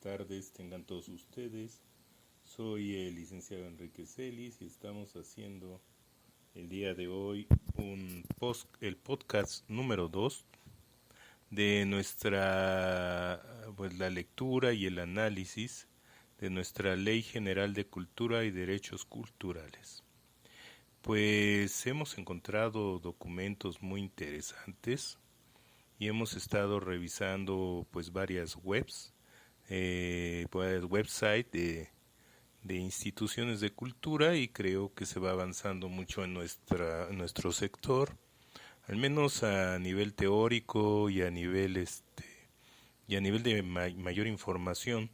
tardes tengan todos ustedes. Soy el licenciado Enrique Celis y estamos haciendo el día de hoy el podcast número 2 de la lectura y el análisis de nuestra Ley General de Cultura y Derechos Culturales. Pues hemos encontrado documentos muy interesantes y hemos estado revisando pues varias websites de instituciones de cultura, y creo que se va avanzando mucho en nuestro sector, al menos a nivel teórico y a nivel de mayor información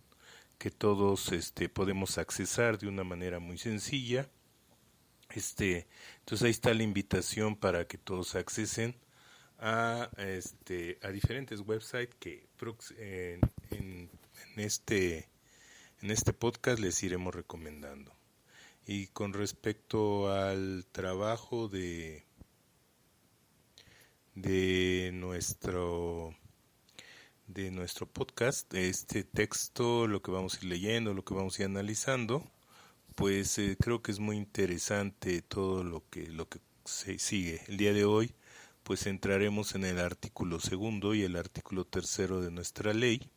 que todos podemos accesar de una manera muy sencilla. Entonces ahí está la invitación para que todos accesen a diferentes websites que en este podcast les iremos recomendando. Y con respecto al trabajo de nuestro podcast, este texto, lo que vamos a ir leyendo, lo que vamos a ir analizando, pues creo que es muy interesante todo lo que se sigue. El día de hoy pues entraremos en el artículo 2 y el artículo 3 de nuestra ley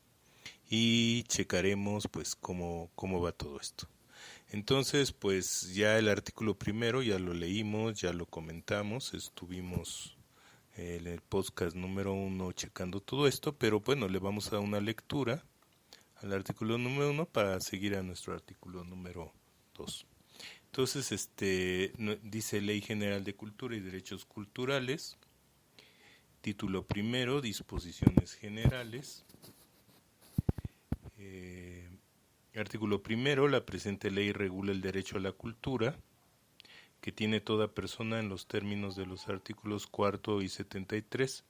y checaremos pues cómo va todo esto. Entonces pues ya el artículo 1 ya lo leímos, ya lo comentamos, estuvimos en el podcast número 1 checando todo esto, pero bueno, le vamos a dar una lectura al artículo número 1 para seguir a nuestro artículo número 2. Entonces dice Ley General de Cultura y Derechos Culturales, título 1, disposiciones generales. Artículo 1, la presente ley regula el derecho a la cultura, que tiene toda persona en los términos de los artículos 4 y 73,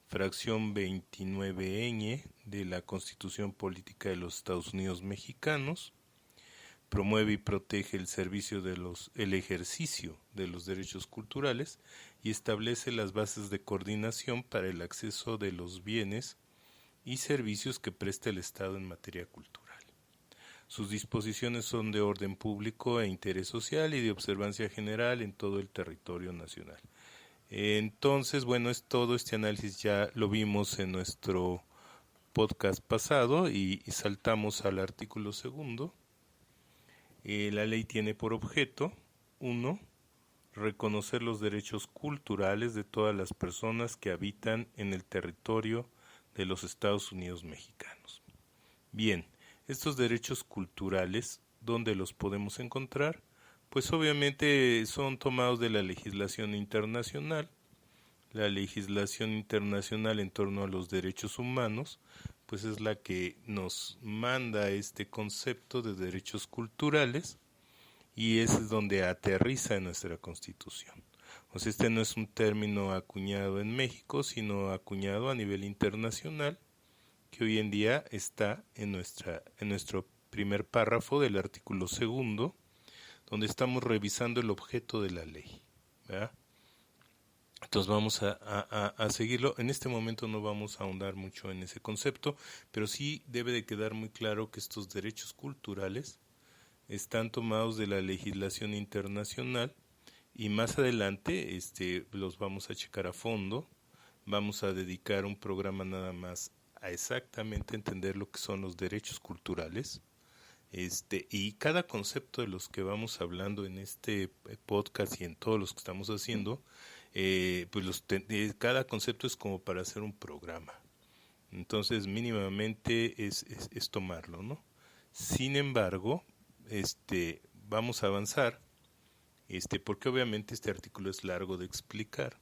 fracción 29ñ de la Constitución Política de los Estados Unidos Mexicanos. Promueve y protege el ejercicio de los derechos culturales y establece las bases de coordinación para el acceso de los bienes y servicios que presta el Estado en materia cultural. Sus disposiciones son de orden público e interés social y de observancia general en todo el territorio nacional. Entonces, bueno, todo este análisis ya lo vimos en nuestro podcast pasado y saltamos al artículo 2. La ley tiene por objeto, 1, reconocer los derechos culturales de todas las personas que habitan en el territorio de los Estados Unidos mexicanos. Bien, estos derechos culturales, ¿dónde los podemos encontrar? Pues obviamente son tomados de la legislación internacional. La legislación internacional en torno a los derechos humanos, pues es la que nos manda este concepto de derechos culturales, y ese es donde aterriza en nuestra Constitución. O sea, no es un término acuñado en México, sino acuñado a nivel internacional, que hoy en día está en nuestro primer párrafo del artículo 2, donde estamos revisando el objeto de la ley, ¿verdad? Entonces vamos a seguirlo. En este momento no vamos a ahondar mucho en ese concepto, pero sí debe de quedar muy claro que estos derechos culturales están tomados de la legislación internacional, y más adelante los vamos a checar a fondo. Vamos a dedicar un programa nada más a exactamente entender lo que son los derechos culturales, y cada concepto de los que vamos hablando en este podcast y en todos los que estamos haciendo, pues cada concepto es como para hacer un programa. Entonces mínimamente es tomarlo, ¿no? Sin embargo, vamos a avanzar, porque obviamente este artículo es largo de explicar.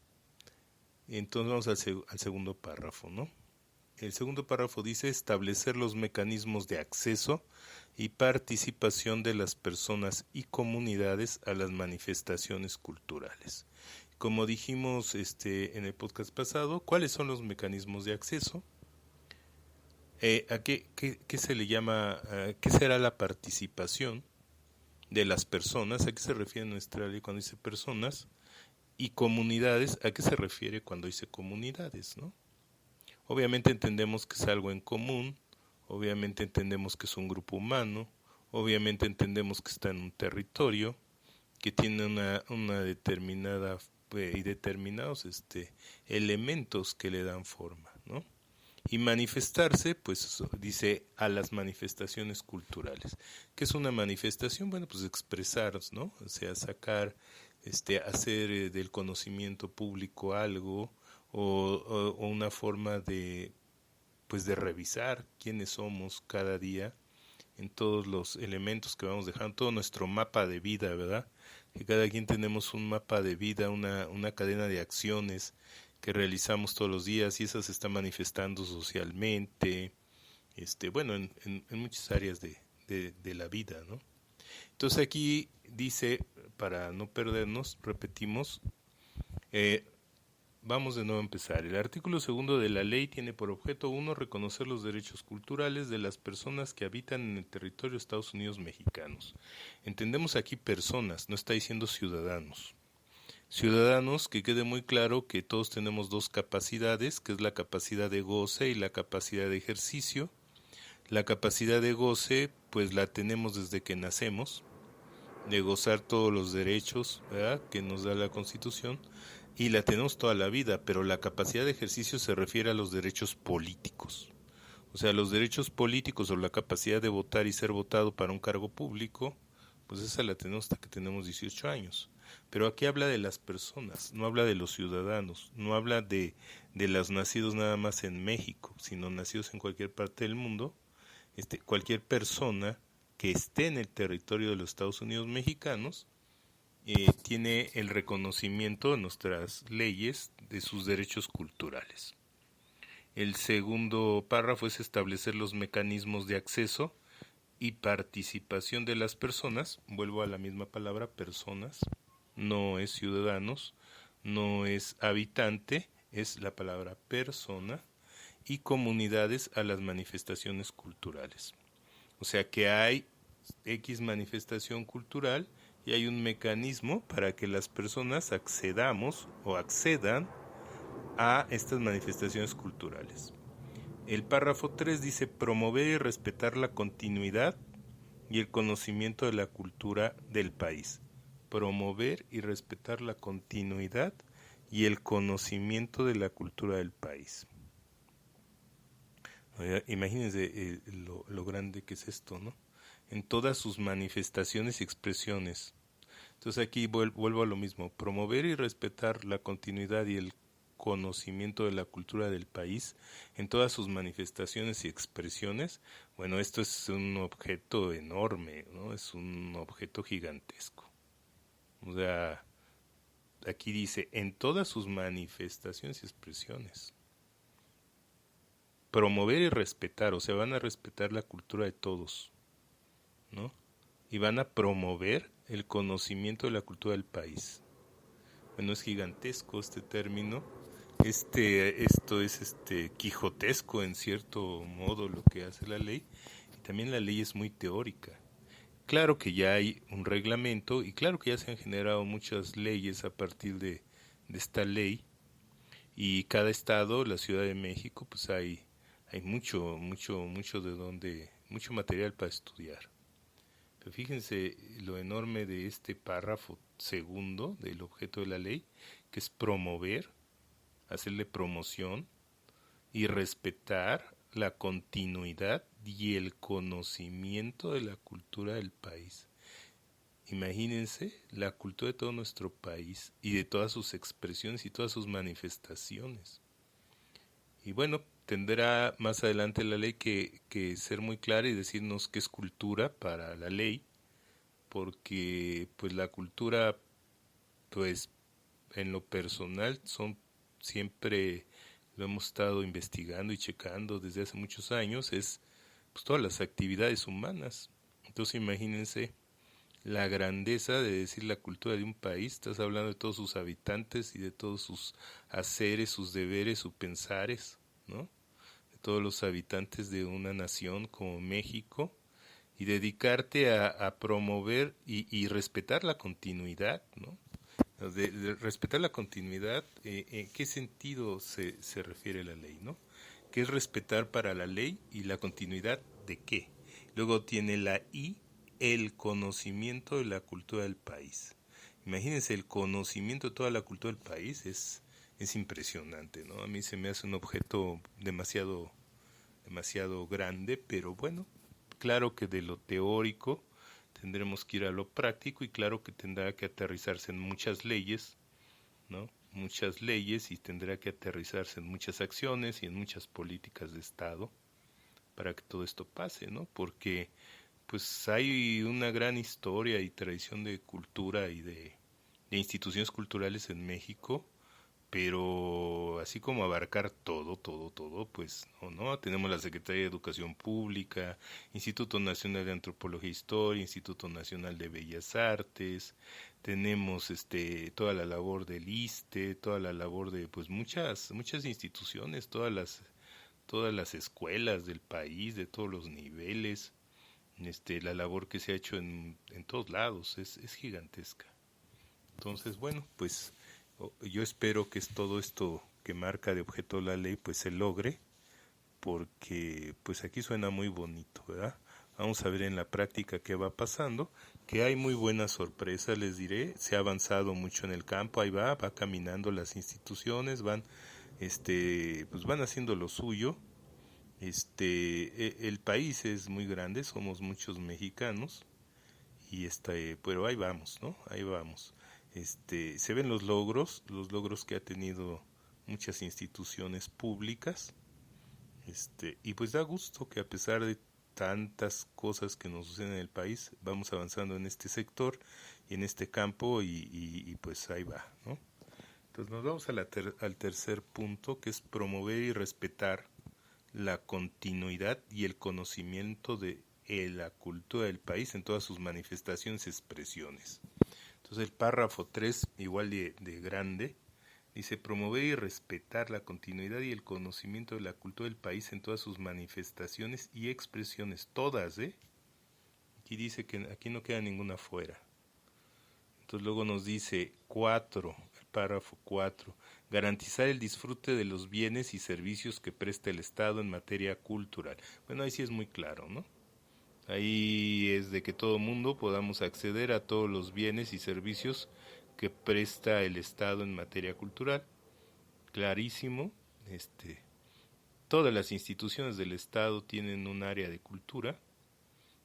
Entonces vamos al segundo párrafo, ¿no? El segundo párrafo dice: establecer los mecanismos de acceso y participación de las personas y comunidades a las manifestaciones culturales. Como dijimos en el podcast pasado, ¿cuáles son los mecanismos de acceso? ¿A qué se le llama? ¿Qué será la participación de las personas? ¿A qué se refiere nuestra ley cuando dice personas? Y comunidades, ¿a qué se refiere cuando dice comunidades, no? Obviamente entendemos que es algo en común, obviamente entendemos que es un grupo humano, obviamente entendemos que está en un territorio, que tiene una determinada y determinados elementos que le dan forma, ¿no? Y manifestarse, pues dice a las manifestaciones culturales. ¿Qué es una manifestación? Bueno, pues expresar, ¿no? O sea, sacar, hacer del conocimiento público algo o una forma de, pues de revisar quiénes somos cada día en todos los elementos que vamos dejando, todo nuestro mapa de vida, ¿verdad? Que cada quien tenemos un mapa de vida, una cadena de acciones que realizamos todos los días y esa se está manifestando socialmente, bueno, en muchas áreas de la vida, ¿no? Entonces aquí dice, para no perdernos, repetimos, eh, vamos de nuevo a empezar. El artículo segundo de la ley tiene por objeto uno, reconocer los derechos culturales de las personas que habitan en el territorio de Estados Unidos mexicanos. Entendemos aquí personas, no está diciendo ciudadanos. Ciudadanos, que quede muy claro que todos tenemos dos capacidades, que es la capacidad de goce y la capacidad de ejercicio. La capacidad de goce, pues la tenemos desde que nacemos, de gozar todos los derechos, ¿verdad?, que nos da la Constitución, y la tenemos toda la vida, pero la capacidad de ejercicio se refiere a los derechos políticos. O sea, los derechos políticos o la capacidad de votar y ser votado para un cargo público, pues esa la tenemos hasta que tenemos 18 años. Pero aquí habla de las personas, no habla de los ciudadanos, no habla de los nacidos nada más en México, sino nacidos en cualquier parte del mundo. Cualquier persona que esté en el territorio de los Estados Unidos mexicanos tiene el reconocimiento en nuestras leyes de sus derechos culturales. El segundo párrafo es establecer los mecanismos de acceso y participación de las personas. Vuelvo a la misma palabra, personas. No es ciudadanos, no es habitante, es la palabra persona, y comunidades a las manifestaciones culturales. O sea que hay X manifestación cultural y hay un mecanismo para que las personas accedamos o accedan a estas manifestaciones culturales. El párrafo 3 dice promover y respetar la continuidad y el conocimiento de la cultura del país. Promover y respetar la continuidad y el conocimiento de la cultura del país. Imagínense lo grande que es esto, ¿no? En todas sus manifestaciones y expresiones. Entonces aquí vuelvo a lo mismo, promover y respetar la continuidad y el conocimiento de la cultura del país en todas sus manifestaciones y expresiones. Bueno, esto es un objeto enorme, ¿no? Es un objeto gigantesco. O sea, aquí dice, en todas sus manifestaciones y expresiones. Promover y respetar, o sea, van a respetar la cultura de todos, ¿no? Y van a promover el conocimiento de la cultura del país. Bueno, es gigantesco este término. Esto es quijotesco en cierto modo lo que hace la ley, y también la ley es muy teórica. Claro que ya hay un reglamento y claro que ya se han generado muchas leyes a partir de esta ley, y cada estado, la Ciudad de México, pues hay mucho material para estudiar. Pero fíjense lo enorme de este párrafo segundo del objeto de la ley, que es promover, hacerle promoción y respetar la continuidad y el conocimiento de la cultura del país. Imagínense la cultura de todo nuestro país y de todas sus expresiones y todas sus manifestaciones. Y bueno, tendrá más adelante la ley que ser muy clara y decirnos qué es cultura para la ley, porque pues la cultura, pues en lo personal siempre lo hemos estado investigando y checando desde hace muchos años, es pues todas las actividades humanas. Entonces imagínense la grandeza de decir la cultura de un país. Estás hablando de todos sus habitantes y de todos sus haceres, sus deberes, sus pensares, ¿no? De todos los habitantes de una nación como México, y dedicarte a promover y respetar la continuidad, ¿no? De respetar la continuidad, ¿en qué sentido se refiere la ley, no? ¿Qué es respetar para la ley y la continuidad de qué? Luego tiene la I, el conocimiento de la cultura del país. Imagínense, el conocimiento de toda la cultura del país es impresionante, ¿no? A mí se me hace un objeto demasiado grande, pero bueno, claro que de lo teórico tendremos que ir a lo práctico y claro que tendrá que aterrizarse en muchas leyes, ¿no? Muchas leyes y tendrá que aterrizarse en muchas acciones y en muchas políticas de Estado para que todo esto pase, ¿no? Porque pues hay una gran historia y tradición de cultura y de instituciones culturales en México, pero así como abarcar todo, pues no. Tenemos la Secretaría de Educación Pública, Instituto Nacional de Antropología e Historia, Instituto Nacional de Bellas Artes, tenemos toda la labor del ISSSTE, toda la labor de pues muchas instituciones, todas las escuelas del país, de todos los niveles, la labor que se ha hecho en todos lados es gigantesca. Entonces, bueno, pues yo espero que es todo esto que marca de objeto la ley pues se logre, porque pues aquí suena muy bonito, ¿verdad? Vamos a ver en la práctica qué va pasando, que hay muy buenas sorpresas, les diré, se ha avanzado mucho en el campo, ahí va caminando las instituciones, pues van haciendo lo suyo. El país es muy grande, somos muchos mexicanos y pero ahí vamos, ¿no? Ahí vamos. Se ven los logros que ha tenido muchas instituciones públicas, y pues da gusto que a pesar de tantas cosas que nos suceden en el país, vamos avanzando en este sector y en este campo y pues ahí va, ¿no? Entonces nos vamos al tercer punto, que es promover y respetar la continuidad y el conocimiento de la cultura del país en todas sus manifestaciones y expresiones. Entonces el párrafo 3, igual de grande, dice promover y respetar la continuidad y el conocimiento de la cultura del país en todas sus manifestaciones y expresiones, todas, ¿eh? Aquí dice que aquí no queda ninguna fuera. Entonces luego nos dice 4, el párrafo 4, garantizar el disfrute de los bienes y servicios que presta el Estado en materia cultural. Bueno, ahí sí es muy claro, ¿no? Ahí es de que todo mundo podamos acceder a todos los bienes y servicios que presta el Estado en materia cultural. Clarísimo, todas las instituciones del Estado tienen un área de cultura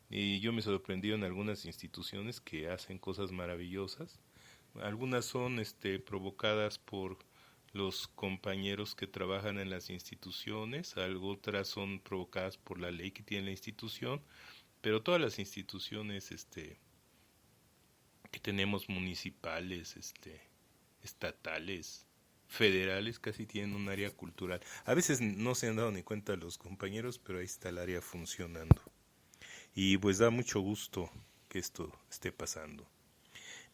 y yo me sorprendí en algunas instituciones que hacen cosas maravillosas. Algunas son provocadas por los compañeros que trabajan en las instituciones, otras son provocadas por la ley que tiene la institución, pero todas las instituciones que tenemos municipales, estatales, federales, casi tienen un área cultural. A veces no se han dado ni cuenta los compañeros, pero ahí está el área funcionando. Y pues da mucho gusto que esto esté pasando.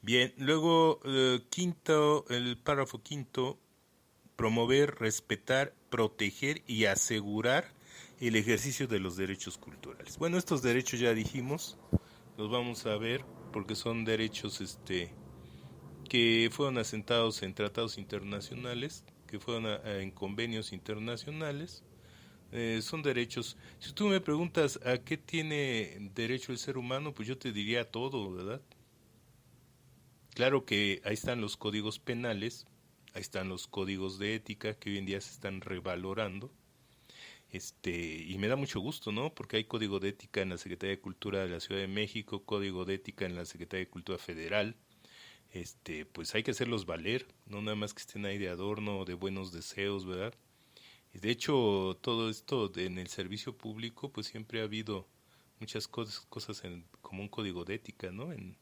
Bien, luego el párrafo quinto, promover, respetar, proteger y asegurar el ejercicio de los derechos culturales. Bueno, estos derechos ya dijimos, los vamos a ver porque son derechos que fueron asentados en tratados internacionales, que fueron en convenios internacionales. Son derechos. Si tú me preguntas a qué tiene derecho el ser humano, pues yo te diría todo, ¿verdad? Claro que ahí están los códigos penales, ahí están los códigos de ética que hoy en día se están revalorando. Y me da mucho gusto, ¿no? Porque hay código de ética en la Secretaría de Cultura de la Ciudad de México, código de ética en la Secretaría de Cultura Federal. Pues hay que hacerlos valer, no nada más que estén ahí de adorno o de buenos deseos, ¿verdad? Y de hecho, todo esto en el servicio público, pues siempre ha habido muchas cosas como un código de ética, ¿no? En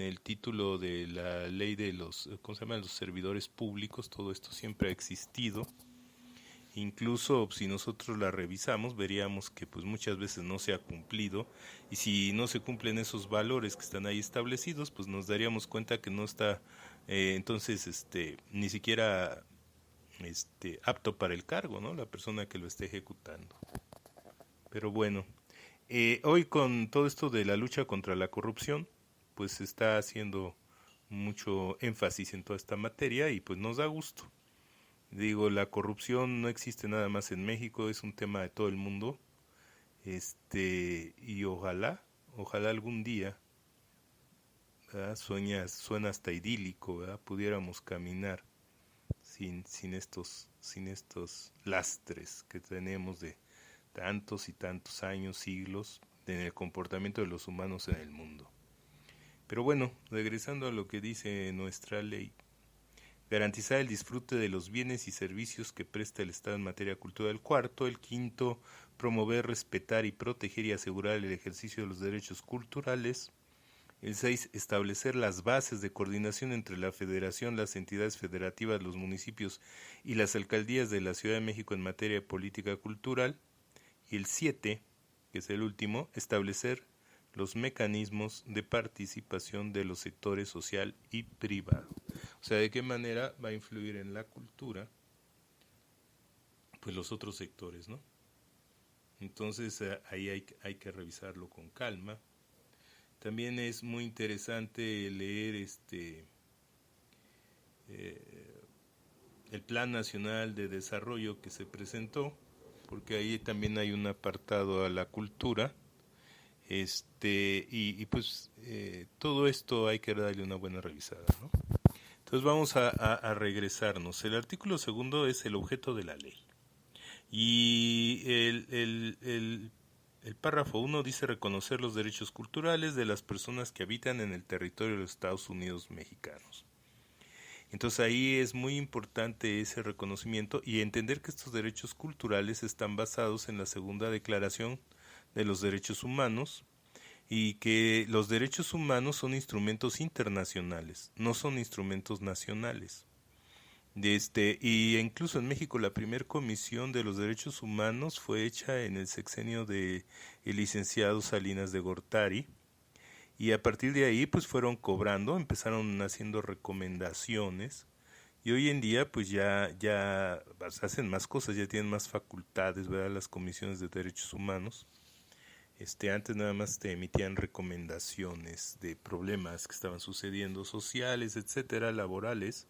el título de la ley de los, ¿cómo se llama? Los servidores públicos, todo esto siempre ha existido. Incluso si nosotros la revisamos, veríamos que pues muchas veces no se ha cumplido, y si no se cumplen esos valores que están ahí establecidos, pues nos daríamos cuenta que no está entonces ni siquiera apto para el cargo, ¿no? La persona que lo esté ejecutando. Pero bueno, hoy con todo esto de la lucha contra la corrupción, pues se está haciendo mucho énfasis en toda esta materia y pues nos da gusto. Digo, la corrupción no existe nada más en México, es un tema de todo el mundo. Y ojalá algún día, ¿verdad? Suena hasta idílico, ¿verdad? Pudiéramos caminar sin estos lastres que tenemos de tantos y tantos años, siglos, en el comportamiento de los humanos en el mundo. Pero bueno, regresando a lo que dice nuestra ley, garantizar el disfrute de los bienes y servicios que presta el Estado en materia cultural. El cuarto, el quinto, promover, respetar y proteger y asegurar el ejercicio de los derechos culturales. El 6, establecer las bases de coordinación entre la Federación, las entidades federativas, los municipios y las alcaldías de la Ciudad de México en materia de política cultural. Y el 7, que es el último, establecer los mecanismos de participación de los sectores social y privado. O sea, de qué manera va a influir en la cultura, pues los otros sectores, ¿no? Entonces ahí hay que revisarlo con calma. También es muy interesante leer el Plan Nacional de Desarrollo que se presentó, porque ahí también hay un apartado a la cultura, pues todo esto hay que darle una buena revisada, ¿no? Entonces vamos a regresarnos. El artículo segundo es el objeto de la ley. Y el párrafo 1 dice reconocer los derechos culturales de las personas que habitan en el territorio de los Estados Unidos mexicanos. Entonces ahí es muy importante ese reconocimiento y entender que estos derechos culturales están basados en la segunda declaración de los derechos humanos y que los derechos humanos son instrumentos internacionales, no son instrumentos nacionales. Y incluso en México la primera comisión de los derechos humanos fue hecha en el sexenio de el licenciado Salinas de Gortari, y a partir de ahí pues fueron cobrando, empezaron haciendo recomendaciones, y hoy en día pues ya hacen más cosas, ya tienen más facultades, ¿verdad? Las comisiones de derechos humanos. Antes nada más te emitían recomendaciones de problemas que estaban sucediendo, sociales, etcétera, laborales,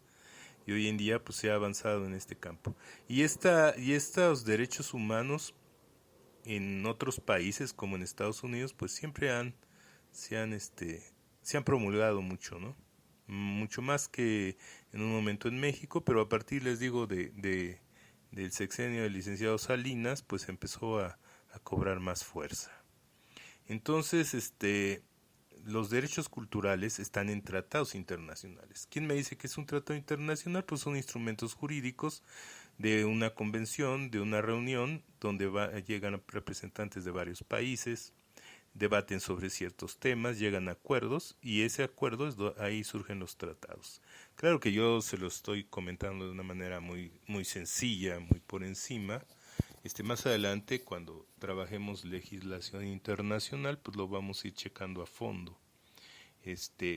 y hoy en día pues se ha avanzado en este campo. Y estos derechos humanos en otros países como en Estados Unidos pues siempre se han promulgado mucho, ¿no? Mucho más que en un momento en México, pero a partir, les digo, del sexenio del licenciado Salinas, pues empezó a cobrar más fuerza. Entonces, los derechos culturales están en tratados internacionales. ¿Quién me dice que es un tratado internacional? Pues son instrumentos jurídicos de una convención, de una reunión, donde llegan representantes de varios países, debaten sobre ciertos temas, llegan a acuerdos, y ese acuerdo ahí surgen los tratados. Claro que yo se lo estoy comentando de una manera muy, muy sencilla, muy por encima. Más adelante, cuando trabajemos legislación internacional, pues lo vamos a ir checando a fondo.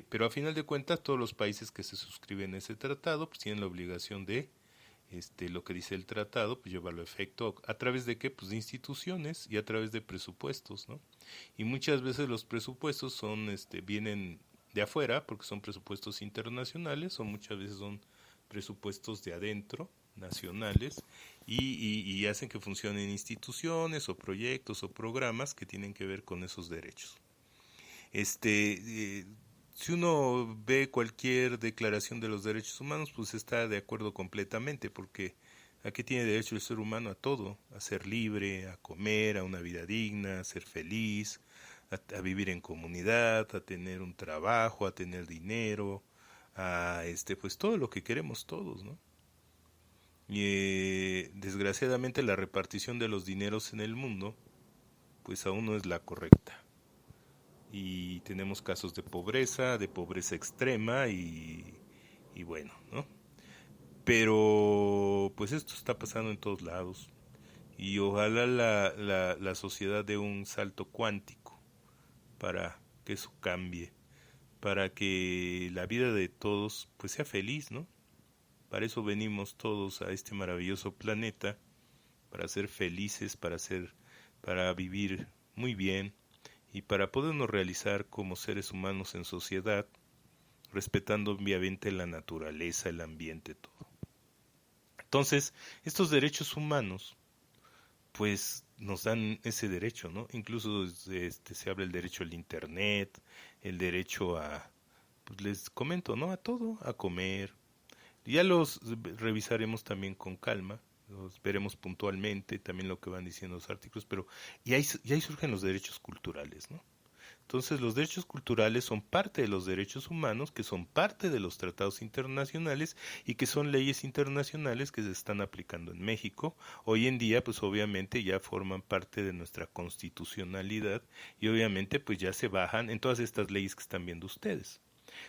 Pero a final de cuentas, todos los países que se suscriben a ese tratado pues tienen la obligación de lo que dice el tratado, pues llevarlo a efecto. ¿A través de qué? Pues de instituciones y a través de presupuestos, ¿no? Y muchas veces los presupuestos vienen de afuera, porque son presupuestos internacionales, o muchas veces son presupuestos de adentro, nacionales, y hacen que funcionen instituciones o proyectos o programas que tienen que ver con esos derechos. Si uno ve cualquier declaración de los derechos humanos, pues está de acuerdo completamente, porque ¿a qué tiene derecho el ser humano? A todo, a ser libre, a comer, a una vida digna, a ser feliz, a vivir en comunidad, a tener un trabajo, a tener dinero, a pues todo lo que queremos todos, ¿no? Y desgraciadamente la repartición de los dineros en el mundo pues aún no es la correcta, y tenemos casos de pobreza extrema, y bueno, ¿no? Pero pues esto está pasando en todos lados, y ojalá la sociedad dé un salto cuántico para que eso cambie, para que la vida de todos pues sea feliz, ¿no? Para eso venimos todos a este maravilloso planeta, para ser felices, para vivir muy bien y para podernos realizar como seres humanos en sociedad, respetando obviamente la naturaleza, el ambiente, todo. Entonces, estos derechos humanos, pues nos dan ese derecho, ¿no? Incluso se habla del derecho al internet, el derecho a, pues les comento, ¿no? A todo, a comer. Ya los revisaremos también con calma, los veremos puntualmente, también lo que van diciendo los artículos, pero y ahí surgen los derechos culturales, ¿no? Entonces los derechos culturales son parte de los derechos humanos, que son parte de los tratados internacionales y que son leyes internacionales que se están aplicando en México. Hoy en día, pues obviamente ya forman parte de nuestra constitucionalidad y obviamente pues ya se bajan en todas estas leyes que están viendo ustedes.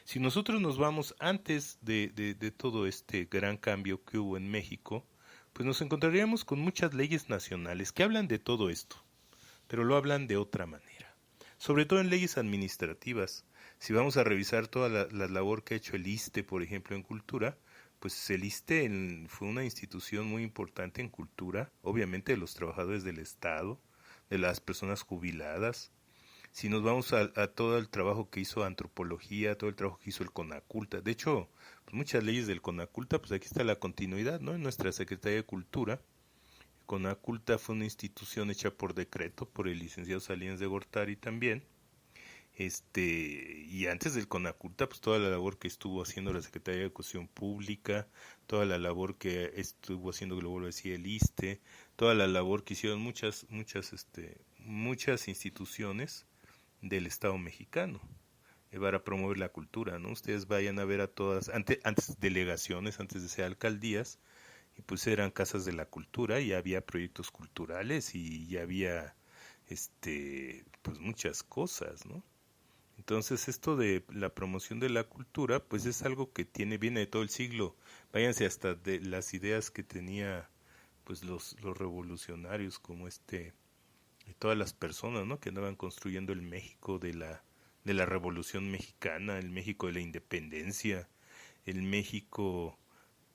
Si nosotros nos vamos antes de todo este gran cambio que hubo en México, pues nos encontraríamos con muchas leyes nacionales que hablan de todo esto, pero lo hablan de otra manera. Sobre todo en leyes administrativas. Si vamos a revisar toda la labor que ha hecho el ISSSTE, por ejemplo, en cultura, pues el ISSSTE fue una institución muy importante en cultura, obviamente de los trabajadores del Estado, de las personas jubiladas. Si nos vamos a todo el trabajo que hizo Antropología, todo el trabajo que hizo el CONACULTA, de hecho, pues muchas leyes del CONACULTA, pues aquí está la continuidad, ¿no? En nuestra Secretaría de Cultura, CONACULTA fue una institución hecha por decreto por el licenciado Salinas de Gortari también. Y antes del CONACULTA, pues toda la labor que estuvo haciendo la Secretaría de Educación Pública, toda la labor que estuvo haciendo, que lo vuelvo a decir, el ISSSTE, toda la labor que hicieron muchas instituciones del Estado mexicano para promover la cultura, ¿no? Ustedes vayan a ver a todas, antes delegaciones, antes de ser alcaldías, y pues eran casas de la cultura y había proyectos culturales y ya había pues muchas cosas, ¿no? Entonces esto de la promoción de la cultura pues es algo que viene de todo el siglo. Váyanse hasta de las ideas que tenía pues los revolucionarios como de todas las personas, ¿no? Que andaban construyendo el México de la Revolución Mexicana, el México de la Independencia, el México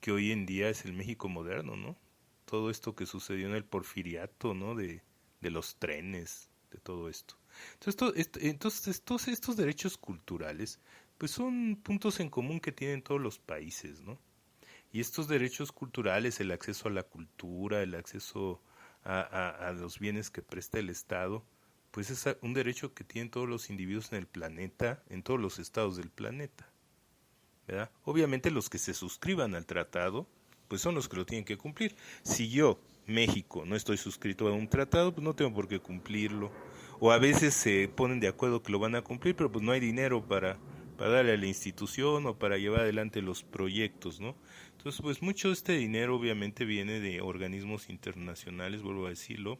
que hoy en día es el México moderno, ¿no? Todo esto que sucedió en el Porfiriato, ¿no? De los trenes, de todo esto. Entonces estos derechos culturales, pues son puntos en común que tienen todos los países, ¿no? Y estos derechos culturales, el acceso a la cultura, el acceso a los bienes que presta el Estado, pues es un derecho que tienen todos los individuos en el planeta, en todos los estados del planeta, ¿verdad? Obviamente los que se suscriban al tratado, pues son los que lo tienen que cumplir. Si yo, México, no estoy suscrito a un tratado, pues no tengo por qué cumplirlo. O a veces se ponen de acuerdo que lo van a cumplir, pero pues no hay dinero para darle a la institución o para llevar adelante los proyectos, ¿no? Entonces, pues mucho de este dinero obviamente viene de organismos internacionales, vuelvo a decirlo.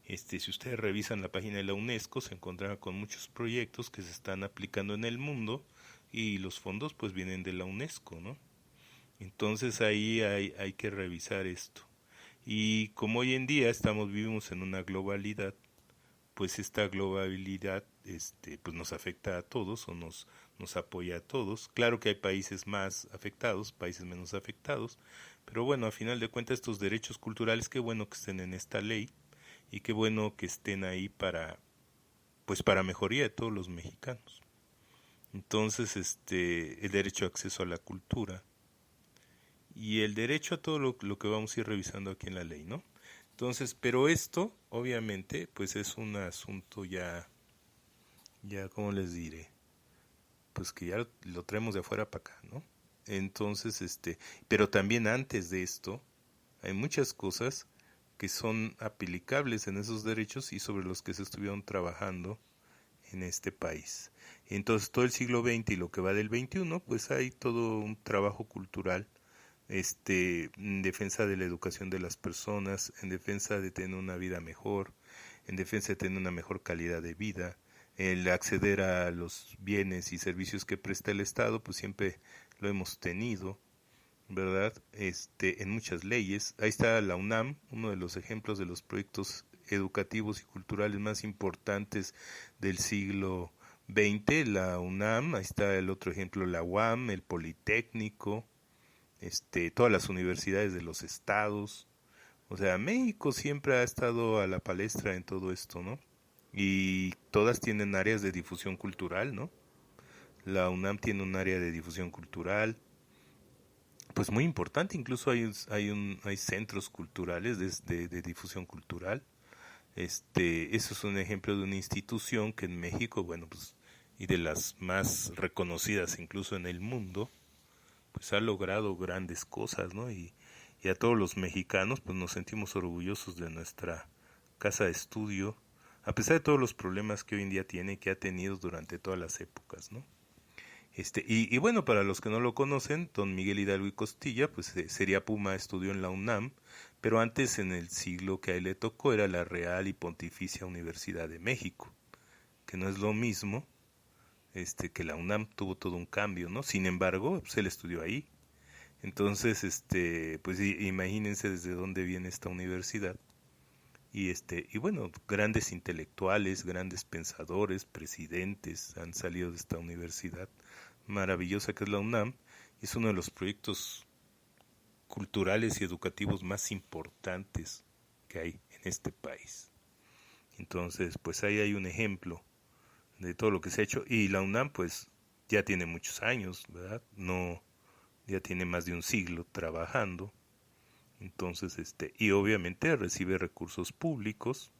Si ustedes revisan la página de la UNESCO, se encontrarán con muchos proyectos que se están aplicando en el mundo y los fondos pues vienen de la UNESCO, ¿no? Entonces ahí hay que revisar esto. Y como hoy en día vivimos en una globalidad, pues esta globalidad pues nos afecta a todos o nos apoya a todos. Claro que hay países más afectados, países menos afectados, pero bueno, a final de cuentas estos derechos culturales, qué bueno que estén en esta ley y qué bueno que estén ahí para mejoría de todos los mexicanos. Entonces, el derecho a acceso a la cultura y el derecho a todo lo que vamos a ir revisando aquí en la ley, ¿no? Entonces, pero esto, obviamente, pues es un asunto ¿cómo les diré? Pues que ya lo traemos de afuera para acá, ¿no? Entonces, pero también antes de esto, hay muchas cosas que son aplicables en esos derechos y sobre los que se estuvieron trabajando en este país. Entonces, todo el siglo XX y lo que va del XXI, pues hay todo un trabajo cultural en defensa de la educación de las personas, en defensa de tener una vida mejor, en defensa de tener una mejor calidad de vida, el acceder a los bienes y servicios que presta el Estado, pues siempre lo hemos tenido, ¿verdad? En muchas leyes. Ahí está la UNAM, uno de los ejemplos de los proyectos educativos y culturales más importantes del siglo XX, la UNAM. Ahí está el otro ejemplo, la UAM, el Politécnico, todas las universidades de los estados. O sea, México siempre ha estado a la palestra en todo esto, ¿no? Y todas tienen áreas de difusión cultural, ¿no? La UNAM tiene un área de difusión cultural, pues muy importante. Incluso hay centros culturales de difusión cultural. Eso es un ejemplo de una institución que en México, bueno, pues, y de las más reconocidas incluso en el mundo, pues ha logrado grandes cosas, ¿no? Y a todos los mexicanos, pues nos sentimos orgullosos de nuestra casa de estudio, a pesar de todos los problemas que hoy en día tiene y que ha tenido durante todas las épocas, ¿no? Y bueno, para los que no lo conocen, don Miguel Hidalgo y Costilla, pues sería Puma, estudió en la UNAM, pero antes, en el siglo que a él le tocó, era la Real y Pontificia Universidad de México, que no es lo mismo, que la UNAM tuvo todo un cambio, ¿no? Sin embargo, pues él estudió ahí. Entonces, pues imagínense desde dónde viene esta universidad. Y bueno, grandes intelectuales, grandes pensadores, presidentes han salido de esta universidad maravillosa que es la UNAM. Es uno de los proyectos culturales y educativos más importantes que hay en este país. Entonces, pues ahí hay un ejemplo de todo lo que se ha hecho. Y la UNAM, pues, ya tiene muchos años, ¿verdad? No, ya tiene más de un siglo trabajando. Entonces, y obviamente recibe recursos públicos,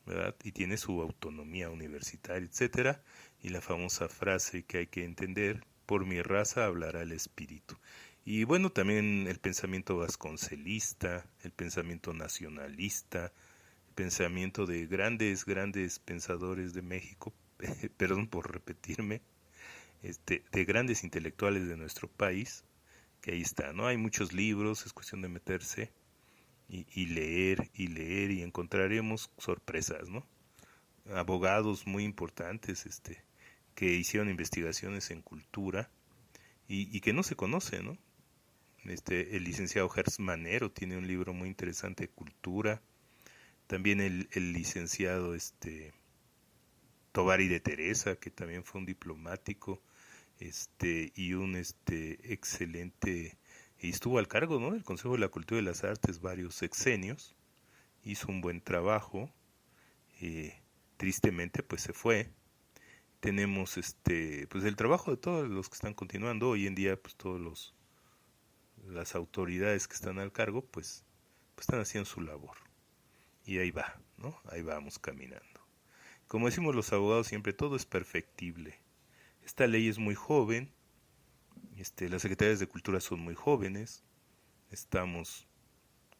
¿verdad? Y tiene su autonomía universitaria, etcétera. Y la famosa frase que hay que entender: por mi raza hablará el espíritu. Y bueno, también el pensamiento vasconcelista, el pensamiento nacionalista, el pensamiento de grandes pensadores de México, perdón por repetirme, de grandes intelectuales de nuestro país, que ahí está, ¿no? Hay muchos libros, es cuestión de meterse y leer y encontraremos sorpresas, ¿no? Abogados muy importantes, que hicieron investigaciones en cultura y que no se conoce, ¿no? El licenciado Gers Manero tiene un libro muy interesante de cultura. También el licenciado Tovari de Teresa, que también fue un diplomático, y un excelente, y estuvo al cargo, ¿no?, del Consejo de la Cultura y las Artes varios sexenios. Hizo un buen trabajo. Tristemente pues se fue. Tenemos pues el trabajo de todos los que están continuando hoy en día, pues todos las autoridades que están al cargo, pues están haciendo su labor. Y ahí va, ¿no? Ahí vamos caminando. Como decimos los abogados siempre, todo es perfectible. Esta ley es muy joven, las secretarias de Cultura son muy jóvenes, estamos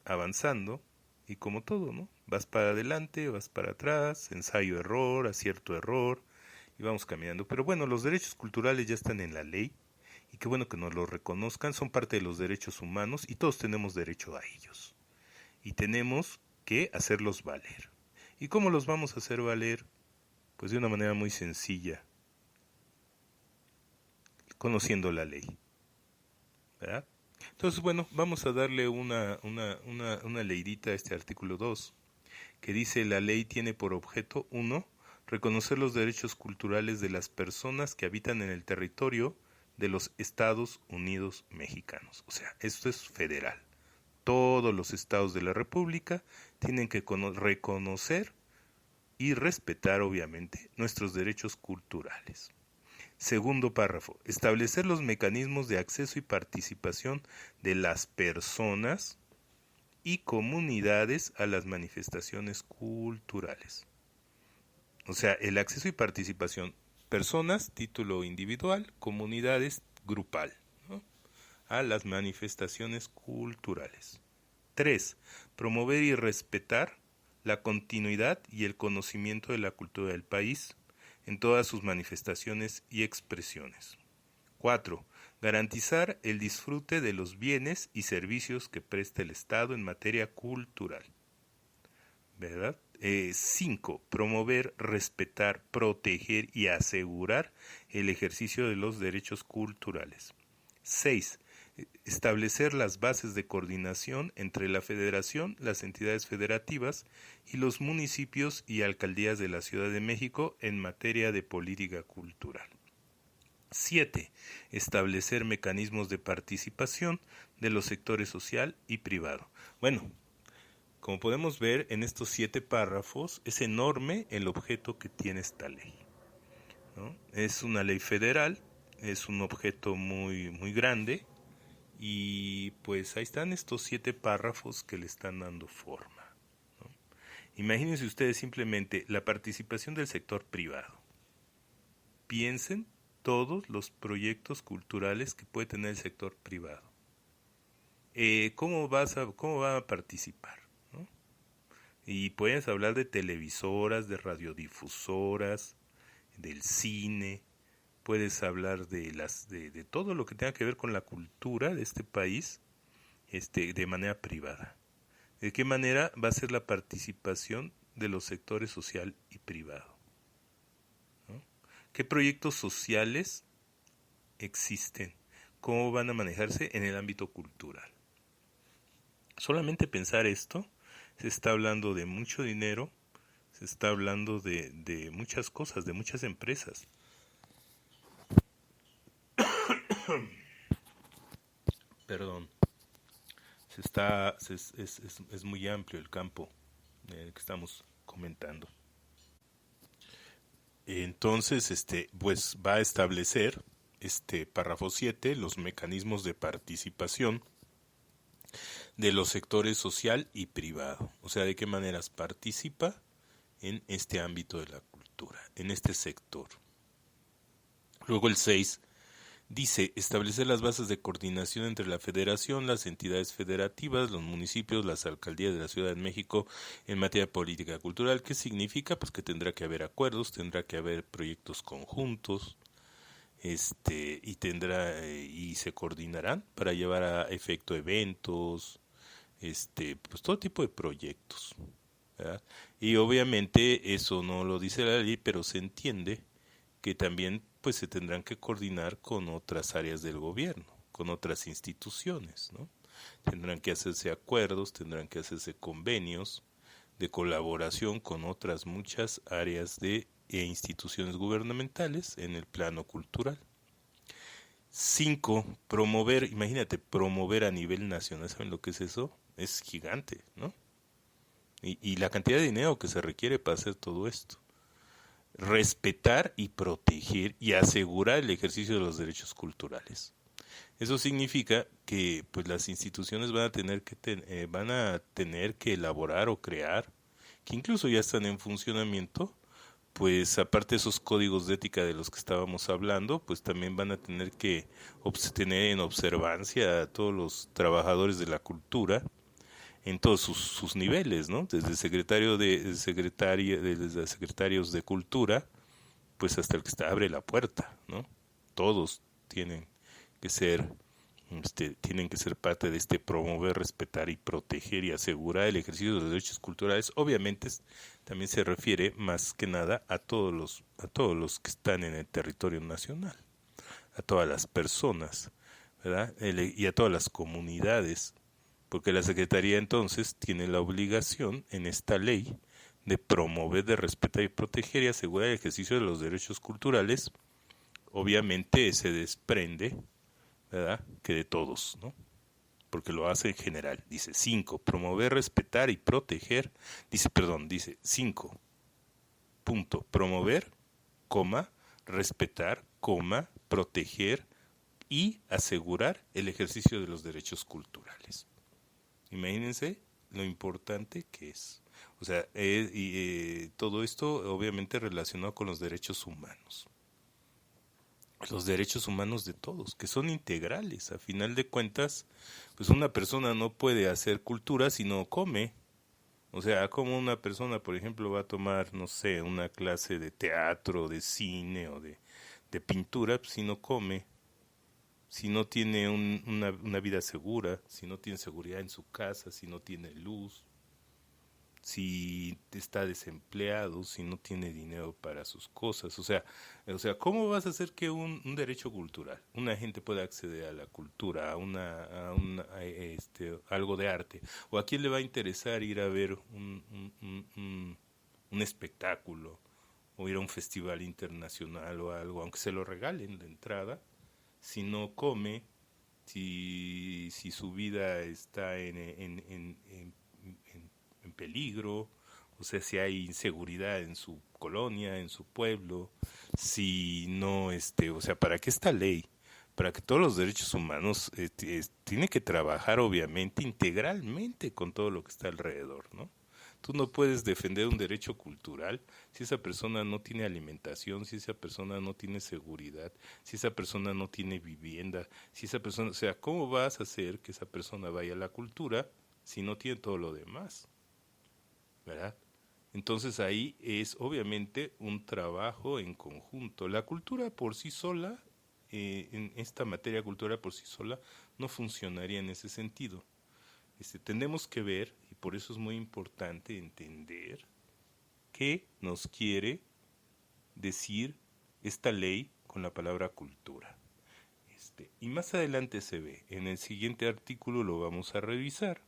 avanzando y como todo, ¿no? Vas para adelante, vas para atrás, ensayo error, acierto error y vamos caminando. Pero bueno, los derechos culturales ya están en la ley y qué bueno que nos los reconozcan, son parte de los derechos humanos y todos tenemos derecho a ellos. Y tenemos que hacerlos valer. ¿Y cómo los vamos a hacer valer? Pues de una manera muy sencilla, conociendo la ley, ¿verdad? Entonces, bueno, vamos a darle una leidita a este artículo 2, que dice: la ley tiene por objeto, 1, reconocer los derechos culturales de las personas que habitan en el territorio de los Estados Unidos mexicanos. O sea, esto es federal. Todos los estados de la República tienen que reconocer y respetar, obviamente, nuestros derechos culturales. Segundo párrafo, establecer los mecanismos de acceso y participación de las personas y comunidades a las manifestaciones culturales. O sea, el acceso y participación, personas, título individual, comunidades, grupal, ¿no?, a las manifestaciones culturales. 3. Promover y respetar la continuidad y el conocimiento de la cultura del país en todas sus manifestaciones y expresiones. 4. Garantizar el disfrute de los bienes y servicios que presta el Estado en materia cultural. ¿Verdad? 5. Promover, respetar, proteger y asegurar el ejercicio de los derechos culturales. 6. Establecer las bases de coordinación entre la Federación, las entidades federativas y los municipios y alcaldías de la Ciudad de México en materia de política cultural. 7. Establecer mecanismos de participación de los sectores social y privado. Bueno, como podemos ver en estos 7 párrafos, es enorme el objeto que tiene esta ley, ¿no? Es una ley federal, es un objeto muy, muy grande y pues ahí están estos 7 párrafos que le están dando forma. Imagínense ustedes simplemente la participación del sector privado. Piensen todos los proyectos culturales que puede tener el sector privado. ¿Cómo va a participar? ¿No? Y puedes hablar de televisoras, de radiodifusoras, del cine, puedes hablar de todo lo que tenga que ver con la cultura de este país, de manera privada. ¿De qué manera va a ser la participación de los sectores social y privado? ¿No? ¿Qué proyectos sociales existen? ¿Cómo van a manejarse en el ámbito cultural? Solamente pensar esto, se está hablando de mucho dinero, se está hablando de muchas cosas, de muchas empresas. Perdón. Es muy amplio el campo que estamos comentando. Entonces, pues va a establecer párrafo 7 los mecanismos de participación de los sectores social y privado. O sea, de qué maneras participa en este ámbito de la cultura, en este sector. Luego el 6 dice establecer las bases de coordinación entre la federación, las entidades federativas, los municipios, las alcaldías de la Ciudad de México en materia de política cultural. ¿Qué significa? Pues que tendrá que haber acuerdos, tendrá que haber proyectos conjuntos, y se coordinarán para llevar a efecto eventos, pues todo tipo de proyectos, ¿verdad? Y obviamente eso no lo dice la ley, pero se entiende que también pues se tendrán que coordinar con otras áreas del gobierno, con otras instituciones, ¿no? Tendrán que hacerse acuerdos, tendrán que hacerse convenios de colaboración con otras muchas áreas e instituciones gubernamentales en el plano cultural. 5. Promover, imagínate, promover a nivel nacional, ¿saben lo que es eso? Es gigante, ¿no? Y la cantidad de dinero que se requiere para hacer todo esto. Respetar y proteger y asegurar el ejercicio de los derechos culturales. Eso significa que pues las instituciones van a tener que elaborar o crear, que incluso ya están en funcionamiento, pues aparte de esos códigos de ética de los que estábamos hablando, pues también van a tener que tener en observancia a todos los trabajadores de la cultura en todos sus niveles, ¿no? Desde desde secretarios de cultura, pues hasta el que abre la puerta, ¿no? Todos que ser tienen que ser parte de promover, respetar y proteger y asegurar el ejercicio de los derechos culturales. Obviamente también se refiere más que nada a todos los que están en el territorio nacional, a todas las personas, ¿verdad? Y a todas las comunidades, porque la Secretaría entonces tiene la obligación en esta ley de promover, de respetar y proteger y asegurar el ejercicio de los derechos culturales. Obviamente se desprende, ¿verdad?, que de todos, ¿no? Porque lo hace en general. Dice 5, promover, respetar y proteger. Dice 5, punto, promover, coma, respetar, coma, proteger y asegurar el ejercicio de los derechos culturales. Imagínense lo importante que es. O sea, todo esto obviamente relacionado con los derechos humanos. Los derechos humanos de todos, que son integrales. A final de cuentas, pues una persona no puede hacer cultura si no come. O sea, como una persona, por ejemplo, va a tomar, no sé, una clase de teatro, de cine o de pintura, pues, si no come, si no tiene una vida segura, si no tiene seguridad en su casa, si no tiene luz, si está desempleado, si no tiene dinero para sus cosas. O sea, ¿cómo vas a hacer que un derecho cultural, una gente pueda acceder a la cultura, algo de arte? ¿O a quién le va a interesar ir a ver un espectáculo o ir a un festival internacional o algo, aunque se lo regalen de entrada, si no come, si su vida está en peligro, O sea, si hay inseguridad en su colonia, en su pueblo, si no, o sea, ¿para qué esta ley? Para que todos los derechos humanos tiene que trabajar obviamente integralmente con todo lo que está alrededor, ¿no? Tú no puedes defender un derecho cultural si esa persona no tiene alimentación, si esa persona no tiene seguridad, si esa persona no tiene vivienda, si esa persona, o sea, ¿cómo vas a hacer que esa persona vaya a la cultura si no tiene todo lo demás? ¿Verdad? Entonces ahí es obviamente un trabajo en conjunto. La cultura por sí sola, en esta materia cultural por sí sola, no funcionaría en ese sentido. Tenemos que ver, y por eso es muy importante entender qué nos quiere decir esta ley con la palabra cultura. Y más adelante se ve, en el siguiente artículo lo vamos a revisar,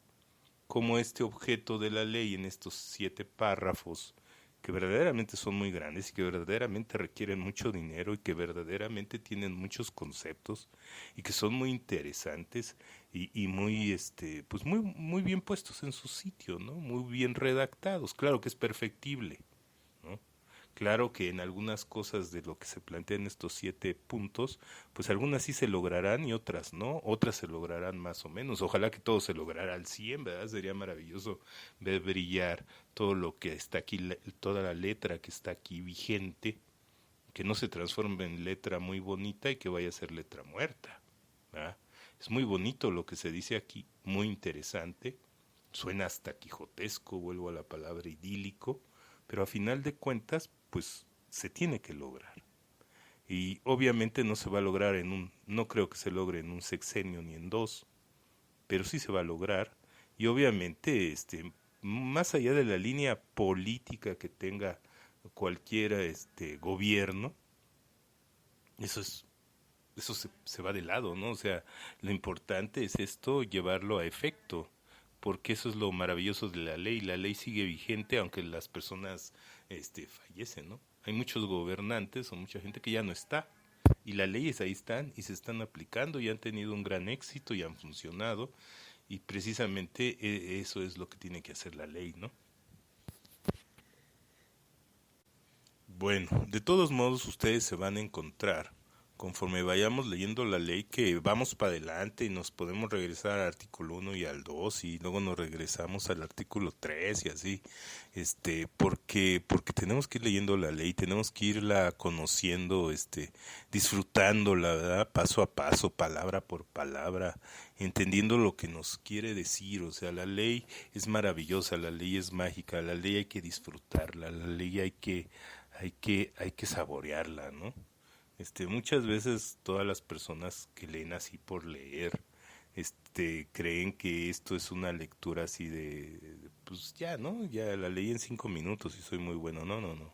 cómo este objeto de la ley en estos 7 párrafos, que verdaderamente son muy grandes y que verdaderamente requieren mucho dinero y que verdaderamente tienen muchos conceptos y que son muy interesantes y muy pues muy bien puestos en su sitio, ¿no? Muy bien redactados. Claro que es perfectible, ¿no? Claro que en algunas cosas de lo que se plantea en estos 7 puntos, pues algunas sí se lograrán y otras no, otras se lograrán más o menos. Ojalá que todo se lograra al 100, ¿verdad? Sería maravilloso ver brillar todo lo que está aquí, toda la letra que está aquí vigente, que no se transforme en letra muy bonita y que vaya a ser letra muerta, ¿verdad? Es muy bonito lo que se dice aquí, muy interesante, suena hasta quijotesco, vuelvo a la palabra idílico, pero a final de cuentas, pues se tiene que lograr. Y obviamente no se va a lograr no creo que se logre en un sexenio ni en dos, pero sí se va a lograr. Y obviamente, más allá de la línea política que tenga cualquiera gobierno, eso es eso se va de lado, ¿no? O sea, lo importante es esto, llevarlo a efecto, porque eso es lo maravilloso de la ley. La ley sigue vigente aunque las personas fallecen, ¿no? Hay muchos gobernantes o mucha gente que ya no está, y las leyes ahí están y se están aplicando y han tenido un gran éxito y han funcionado, y precisamente eso es lo que tiene que hacer la ley, ¿no? Bueno, de todos modos ustedes se van a encontrar conforme vayamos leyendo la ley que vamos para adelante y nos podemos regresar al artículo 1 y al 2 y luego nos regresamos al artículo 3 y así, porque tenemos que ir leyendo la ley, tenemos que irla conociendo, disfrutándola, ¿verdad? Paso a paso, palabra por palabra, entendiendo lo que nos quiere decir. O sea, la ley es maravillosa, la ley es mágica, la ley hay que disfrutarla, la ley hay que saborearla, ¿no? Muchas veces todas las personas que leen así por leer, creen que esto es una lectura así pues ya, ¿no? Ya la leí en 5 minutos y soy muy bueno. No, no, no.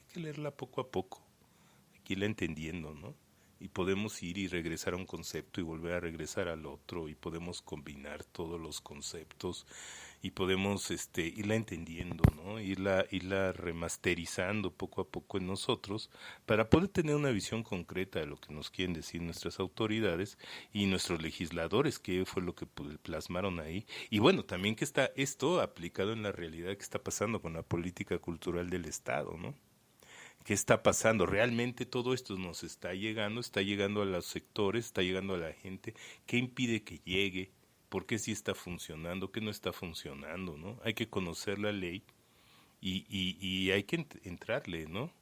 Hay que leerla poco a poco, hay que irla entendiendo, ¿no? Y podemos ir y regresar a un concepto y volver a regresar al otro y podemos combinar todos los conceptos y podemos irla entendiendo, ¿no? Irla remasterizando poco a poco en nosotros para poder tener una visión concreta de lo que nos quieren decir nuestras autoridades y nuestros legisladores, que fue lo que plasmaron ahí. Y bueno, también que está esto aplicado en la realidad que está pasando con la política cultural del Estado, ¿no? ¿Qué está pasando? Realmente todo esto nos está llegando a los sectores, está llegando a la gente. ¿Qué impide que llegue? ¿Por qué sí está funcionando? ¿Qué no está funcionando? ¿No? Hay que conocer la ley y hay que entrarle, ¿no?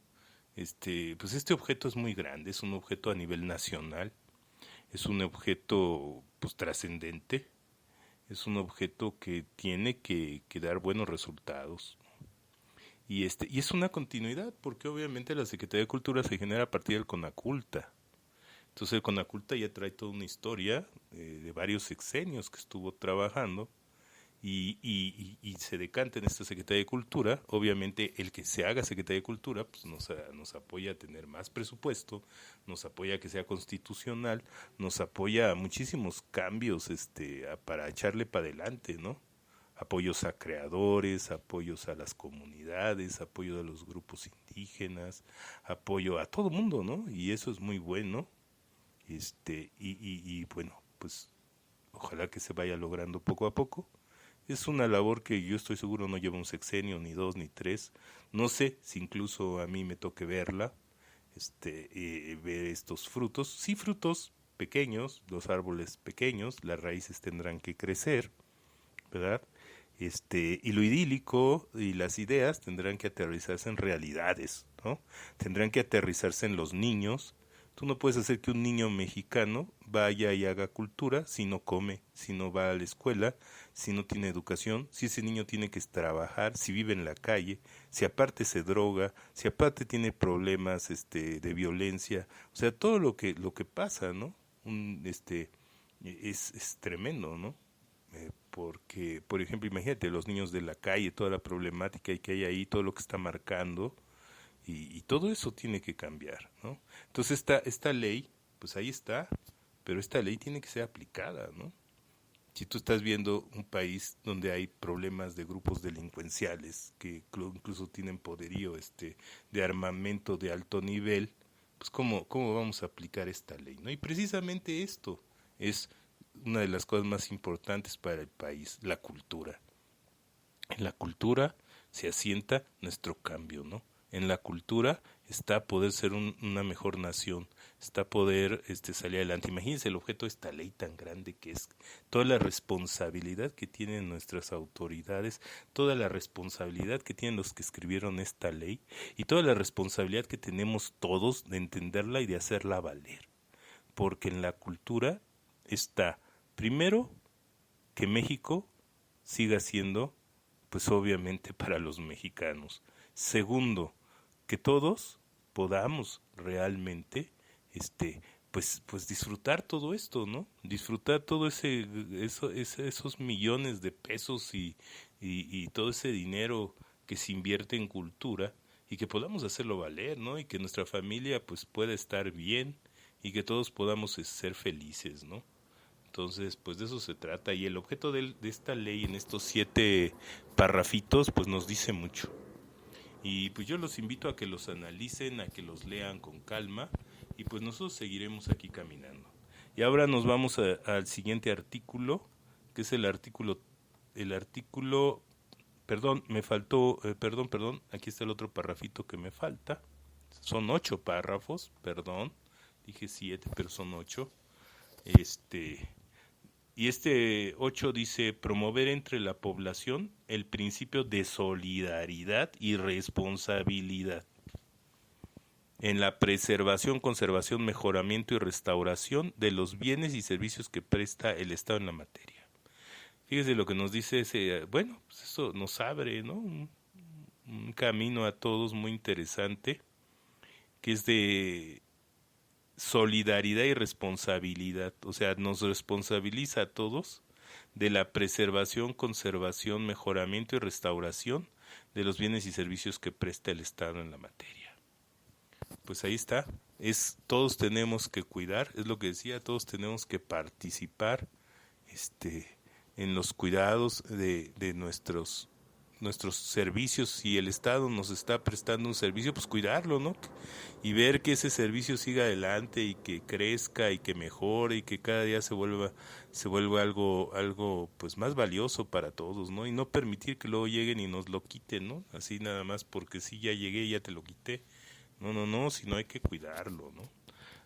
Pues este objeto es muy grande, es un objeto a nivel nacional, es un objeto pues trascendente, es un objeto que tiene que dar buenos resultados. Y es una continuidad, porque obviamente la Secretaría de Cultura se genera a partir del CONACULTA. Entonces el CONACULTA ya trae toda una historia de varios sexenios que estuvo trabajando y se decanta en esta Secretaría de Cultura. Obviamente el que se haga Secretaría de Cultura pues nos apoya a tener más presupuesto, nos apoya a que sea constitucional, nos apoya a muchísimos cambios para echarle para adelante, ¿no? Apoyos a creadores, apoyos a las comunidades, apoyo a los grupos indígenas, apoyo a todo mundo, ¿no? Y eso es muy bueno. Y bueno, pues ojalá que se vaya logrando poco a poco Es una labor que yo estoy seguro no lleva un sexenio, ni dos, ni tres. No sé si incluso a mí me toque verla, ver estos frutos. Sí, frutos pequeños, los árboles pequeños, las raíces tendrán que crecer, ¿verdad? Y lo idílico y las ideas tendrán que aterrizarse en realidades, ¿no? Tendrán que aterrizarse en los niños. Tú no puedes hacer que un niño mexicano vaya y haga cultura si no come, si no va a la escuela, si no tiene educación, si ese niño tiene que trabajar, si vive en la calle, si aparte se droga, si aparte tiene problemas de violencia, o sea, todo lo que pasa, ¿no? Es tremendo, ¿no? Porque, por ejemplo, imagínate los niños de la calle, toda la problemática que hay ahí, todo lo que está marcando, y todo eso tiene que cambiar, ¿no? Entonces esta ley, pues ahí está, pero esta ley tiene que ser aplicada, ¿no? Si tú estás viendo un país donde hay problemas de grupos delincuenciales que incluso tienen poderío de armamento de alto nivel, pues ¿cómo vamos a aplicar esta ley, ¿no? Y precisamente esto es una de las cosas más importantes para el país, la cultura. En la cultura se asienta nuestro cambio, ¿no? En la cultura está poder ser una mejor nación, está poder salir adelante. Imagínense el objeto de esta ley tan grande que es, toda la responsabilidad que tienen nuestras autoridades, toda la responsabilidad que tienen los que escribieron esta ley y toda la responsabilidad que tenemos todos de entenderla y de hacerla valer. Porque en la cultura está, primero, que México siga siendo, pues obviamente para los mexicanos. Segundo, que todos podamos realmente, pues disfrutar todo esto, ¿no? Disfrutar todo esos millones de pesos y todo ese dinero que se invierte en cultura y que podamos hacerlo valer, ¿no? Y que nuestra familia pues pueda estar bien y que todos podamos ser felices, ¿no? Entonces, pues de eso se trata y el objeto de esta ley en estos 7 parrafitos, pues nos dice mucho. Y pues yo los invito a que los analicen, a que los lean con calma y pues nosotros seguiremos aquí caminando. Y ahora nos vamos al siguiente artículo, que es el artículo, perdón, me faltó, perdón, aquí está el otro parrafito que me falta. Son 8 párrafos, perdón, dije 7, pero son 8. Y 8 dice promover entre la población el principio de solidaridad y responsabilidad en la preservación, conservación, mejoramiento y restauración de los bienes y servicios que presta el Estado en la materia. Fíjese lo que nos dice bueno, pues eso nos abre, ¿no? Un camino a todos muy interesante, que es de solidaridad y responsabilidad, o sea, nos responsabiliza a todos de la preservación, conservación, mejoramiento y restauración de los bienes y servicios que presta el Estado en la materia. Pues ahí está, todos tenemos que cuidar, es lo que decía, todos tenemos que participar en los cuidados de nuestros servicios. Si el Estado nos está prestando un servicio, pues cuidarlo, ¿no? Y ver que ese servicio siga adelante y que crezca y que mejore y que cada día se vuelva algo pues más valioso para todos, ¿no? Y no permitir que luego lleguen y nos lo quiten, ¿no? Así nada más porque sí, ya llegué, ya te lo quité. No, sino hay que cuidarlo, ¿no?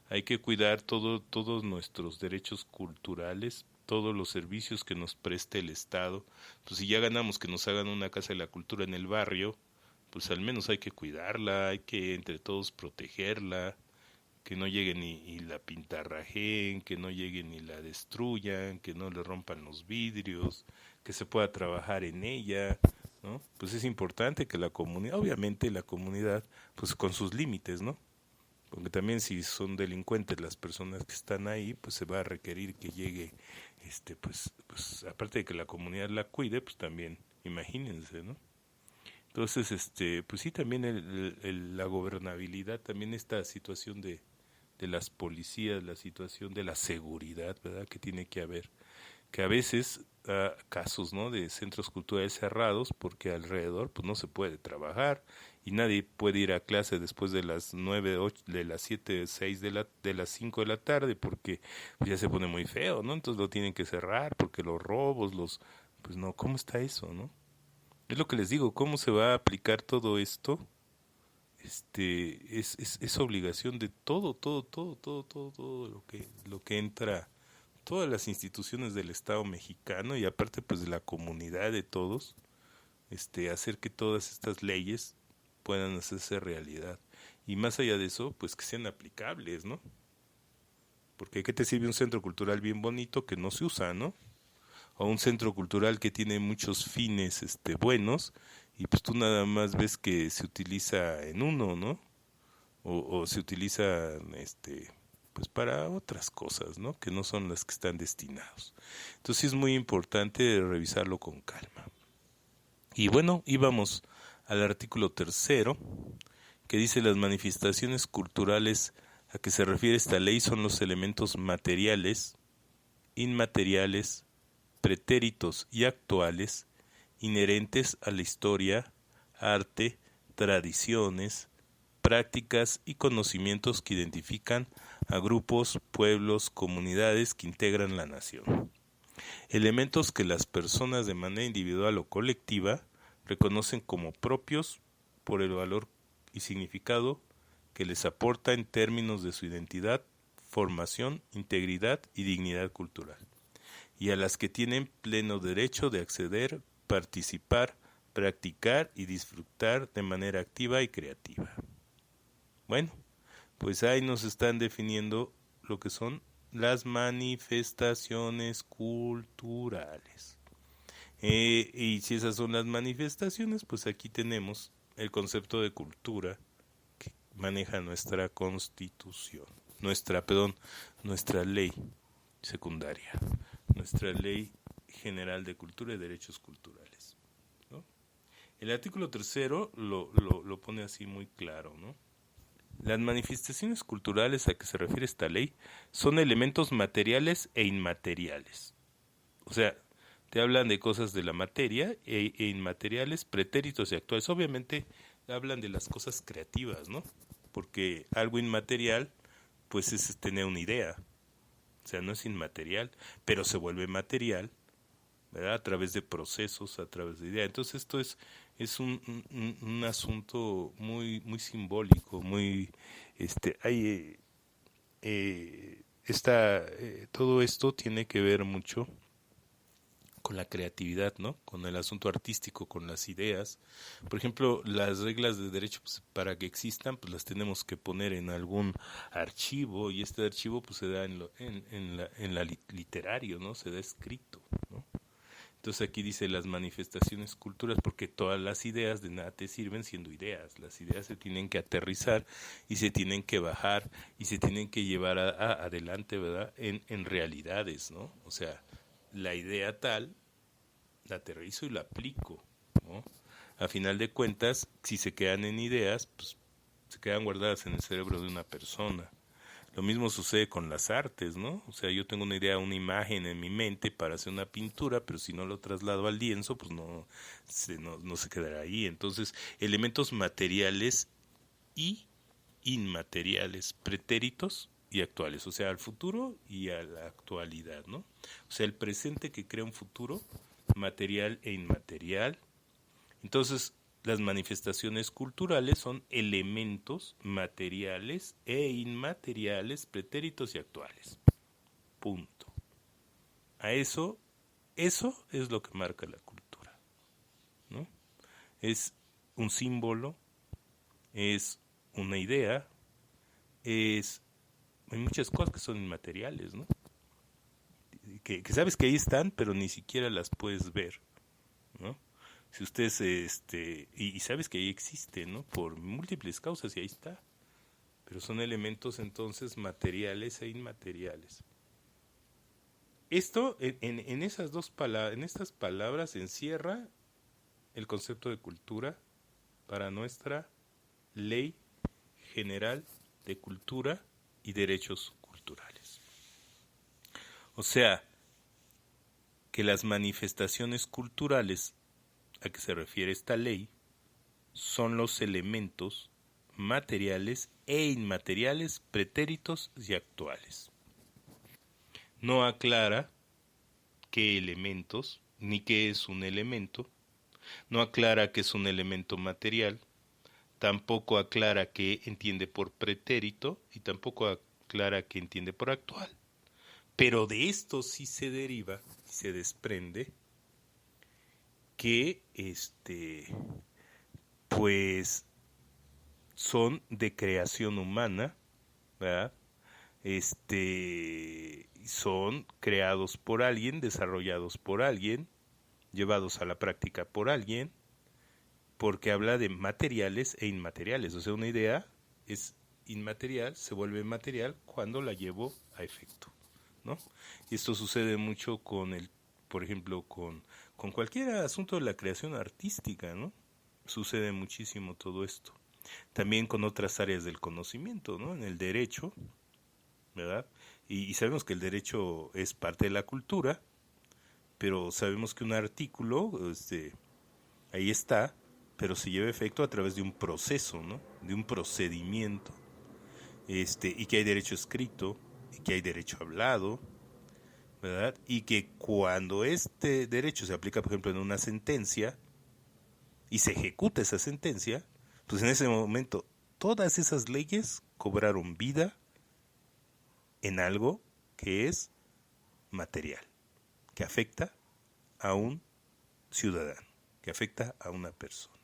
Hay que cuidar todos nuestros derechos culturales, todos los servicios que nos preste el Estado. Pues si ya ganamos que nos hagan una casa de la cultura en el barrio, pues al menos hay que cuidarla, hay que entre todos protegerla, que no lleguen y la pintarrajeen, que no lleguen y la destruyan, que no le rompan los vidrios, que se pueda trabajar en ella, ¿no? Pues es importante que la comunidad, obviamente la comunidad, pues con sus límites, ¿no? Porque también si son delincuentes las personas que están ahí, pues se va a requerir que llegue, pues aparte de que la comunidad la cuide, pues también, imagínense, ¿no? Entonces, pues sí, también la gobernabilidad, también esta situación de las policías, la situación de la seguridad, ¿verdad? Que tiene que haber, que a veces casos, ¿no? De centros culturales cerrados porque alrededor pues no se puede trabajar y nadie puede ir a clase después de las 9, 8, de las 7, 6 de las 5 de la tarde porque pues, ya se pone muy feo, ¿no? Entonces lo tienen que cerrar porque los robos, Pues no, ¿cómo está eso, no? Es lo que les digo, ¿cómo se va a aplicar todo esto? Es obligación de todo lo que entra, todas las instituciones del Estado mexicano y aparte pues de la comunidad de todos, hacer que todas estas leyes puedan hacerse realidad. Y más allá de eso, pues que sean aplicables, ¿no? Porque ¿qué te sirve un centro cultural bien bonito que no se usa, ¿no? O un centro cultural que tiene muchos fines buenos y pues tú nada más ves que se utiliza en uno, ¿no? O se utiliza pues para otras cosas, ¿no? Que no son las que están destinados. Entonces sí es muy importante revisarlo con calma. Y bueno, íbamos al artículo tercero, que dice las manifestaciones culturales a que se refiere esta ley son los elementos materiales, inmateriales, pretéritos y actuales inherentes a la historia, arte, tradiciones, prácticas y conocimientos que identifican a grupos, pueblos, comunidades que integran la nación. Elementos que las personas de manera individual o colectiva reconocen como propios por el valor y significado que les aporta en términos de su identidad, formación, integridad y dignidad cultural, y a las que tienen pleno derecho de acceder, participar, practicar y disfrutar de manera activa y creativa. Bueno, pues ahí nos están definiendo lo que son las manifestaciones culturales. Y si esas son las manifestaciones, pues aquí tenemos el concepto de cultura que maneja nuestra constitución, nuestra ley secundaria, nuestra ley general de cultura y derechos culturales, ¿no? El artículo tercero lo pone así muy claro, ¿no? Las manifestaciones culturales a que se refiere esta ley son elementos materiales e inmateriales. O sea, te hablan de cosas de la materia e inmateriales, pretéritos y actuales. Obviamente hablan de las cosas creativas, ¿no? Porque algo inmaterial, pues es tener una idea. O sea, no es inmaterial, pero se vuelve material, ¿verdad? A través de procesos, a través de ideas. Entonces esto es un asunto muy muy simbólico, muy hay todo esto tiene que ver mucho con la creatividad, ¿no? Con el asunto artístico, con las ideas. Por ejemplo, las reglas de derecho, pues, para que existan, pues las tenemos que poner en algún archivo y este archivo pues se da en la literario, ¿no? Se da escrito, ¿no? Entonces aquí dice las manifestaciones culturales, porque todas las ideas de nada te sirven siendo ideas. Las ideas se tienen que aterrizar y se tienen que bajar y se tienen que llevar adelante, ¿verdad? En realidades, ¿no? O sea, la idea tal, la aterrizo y la aplico, ¿no? A final de cuentas, si se quedan en ideas, pues se quedan guardadas en el cerebro de una persona. Lo mismo sucede con las artes, ¿no? O sea, yo tengo una idea, una imagen en mi mente para hacer una pintura, pero si no lo traslado al lienzo, pues no se quedará ahí. Entonces, elementos materiales y inmateriales, pretéritos y actuales, o sea, al futuro y a la actualidad, ¿no? O sea, el presente que crea un futuro, material e inmaterial. Entonces, las manifestaciones culturales son elementos materiales e inmateriales, pretéritos y actuales. Punto. Eso es lo que marca la cultura, ¿no? Es un símbolo, es una idea, hay muchas cosas que son inmateriales, ¿no? Que sabes que ahí están, pero ni siquiera las puedes ver, ¿no? Si ustedes y sabes que ahí existe, ¿no? Por múltiples causas y ahí está, pero son elementos entonces materiales e inmateriales. Esto en esas dos palabras, en estas palabras encierra el concepto de cultura para nuestra ley general de cultura y derechos culturales. O sea, que las manifestaciones culturales a que se refiere esta ley son los elementos materiales e inmateriales, pretéritos y actuales. No aclara qué elementos ni qué es un elemento, no aclara qué es un elemento material, tampoco aclara qué entiende por pretérito y tampoco aclara qué entiende por actual. Pero de esto sí se deriva, se desprende que pues son de creación humana, ¿verdad? Son creados por alguien, desarrollados por alguien, llevados a la práctica por alguien, porque habla de materiales e inmateriales. O sea, una idea es inmaterial, se vuelve material cuando la llevo a efecto, ¿no? Y esto sucede mucho con por ejemplo, con cualquier asunto de la creación artística, ¿no? Sucede muchísimo todo esto. También con otras áreas del conocimiento, ¿no? En el derecho, ¿verdad? Y sabemos que el derecho es parte de la cultura, pero sabemos que un artículo, ahí está, pero se lleva a efecto a través de un proceso, ¿no? De un procedimiento, y que hay derecho escrito, y que hay derecho hablado, ¿verdad? Y que cuando este derecho se aplica, por ejemplo, en una sentencia, y se ejecuta esa sentencia, pues en ese momento todas esas leyes cobraron vida en algo que es material, que afecta a un ciudadano, que afecta a una persona.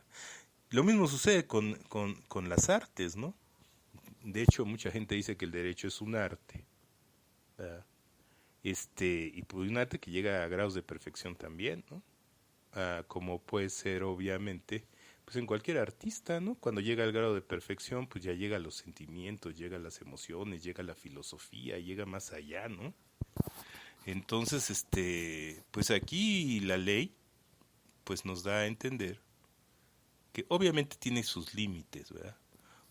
Lo mismo sucede con las artes, ¿no? De hecho, mucha gente dice que el derecho es un arte, ¿verdad? Y pues un arte que llega a grados de perfección también, ¿no? Como puede ser, obviamente, pues en cualquier artista, ¿no? Cuando llega al grado de perfección, pues ya llega a los sentimientos, llega a las emociones, llega a la filosofía, llega más allá, ¿no? Entonces, pues aquí la ley, pues nos da a entender que obviamente tiene sus límites, ¿verdad?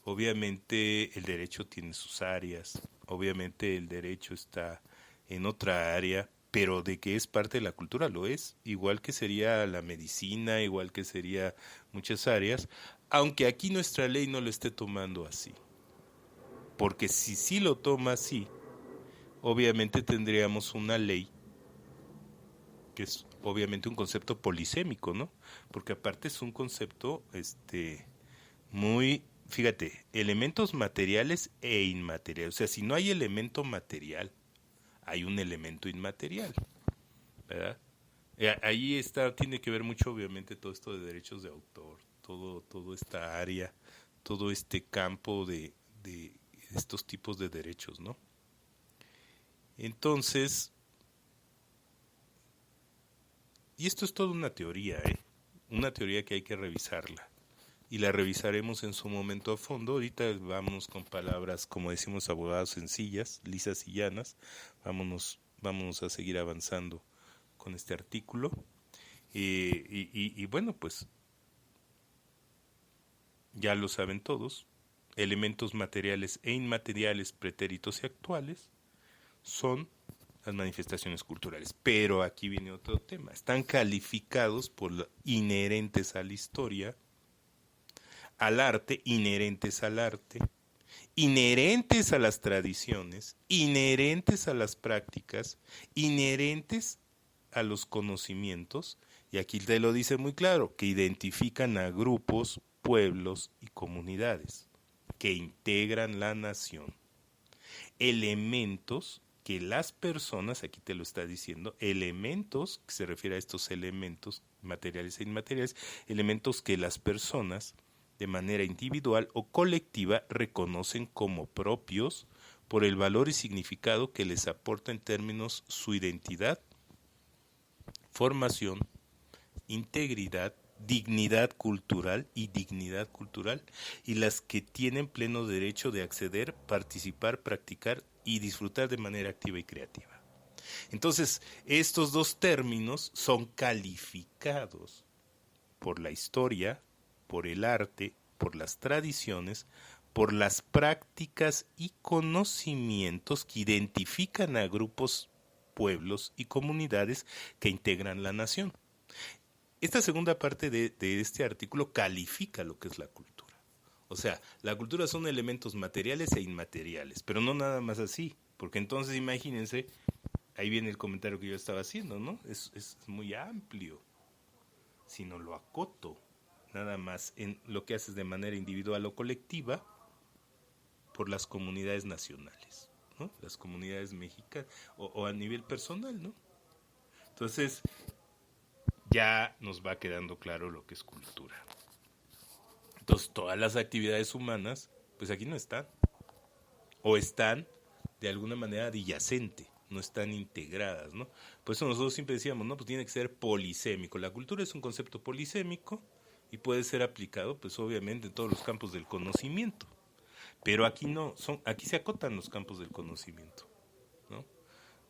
Obviamente el derecho tiene sus áreas, obviamente el derecho está en otra área, pero de que es parte de la cultura lo es, igual que sería la medicina, igual que sería muchas áreas, aunque aquí nuestra ley no lo esté tomando así. Porque si sí lo toma así, obviamente tendríamos una ley que es obviamente un concepto polisémico, ¿no? Porque aparte es un concepto muy, fíjate, elementos materiales e inmateriales. O sea, si no hay elemento material, hay un elemento inmaterial, ¿verdad? Ahí tiene que ver mucho obviamente todo esto de derechos de autor, todo esta área, todo este campo de estos tipos de derechos, ¿no? Entonces, y esto es toda una teoría, una teoría que hay que revisarla. Y la revisaremos en su momento a fondo. Ahorita vámonos con palabras, como decimos abogados, sencillas, lisas y llanas. Vámonos a seguir avanzando con este artículo. Y bueno, pues ya lo saben todos. Elementos materiales e inmateriales, pretéritos y actuales son las manifestaciones culturales. Pero aquí viene otro tema. Están calificados por inherentes a la historia, al arte, inherentes al arte, inherentes a las tradiciones, inherentes a las prácticas, inherentes a los conocimientos, y aquí te lo dice muy claro, que identifican a grupos, pueblos y comunidades que integran la nación. Elementos que las personas, aquí te lo está diciendo, elementos, que se refiere a estos elementos materiales e inmateriales, elementos que las personas de manera individual o colectiva reconocen como propios por el valor y significado que les aporta en términos su identidad, formación, integridad, dignidad cultural, y las que tienen pleno derecho de acceder, participar, practicar y disfrutar de manera activa y creativa. Entonces, estos dos términos son calificados por la historia, por el arte, por las tradiciones, por las prácticas y conocimientos que identifican a grupos, pueblos y comunidades que integran la nación. Esta segunda parte de este artículo califica lo que es la cultura. O sea, la cultura son elementos materiales e inmateriales, pero no nada más así, porque entonces imagínense ahí viene el comentario que yo estaba haciendo, ¿no? Es muy amplio. Si no lo acoto nada más en lo que haces de manera individual o colectiva por las comunidades nacionales, ¿no? Las comunidades mexicanas o a nivel personal, ¿no? Entonces, ya nos va quedando claro lo que es cultura. Entonces, todas las actividades humanas, pues aquí no están. O están de alguna manera adyacente, no están integradas, ¿no? Por eso nosotros siempre decíamos, no, pues tiene que ser polisémico. La cultura es un concepto polisémico y puede ser aplicado, pues obviamente, en todos los campos del conocimiento. Pero aquí no, aquí se acotan los campos del conocimiento, ¿no?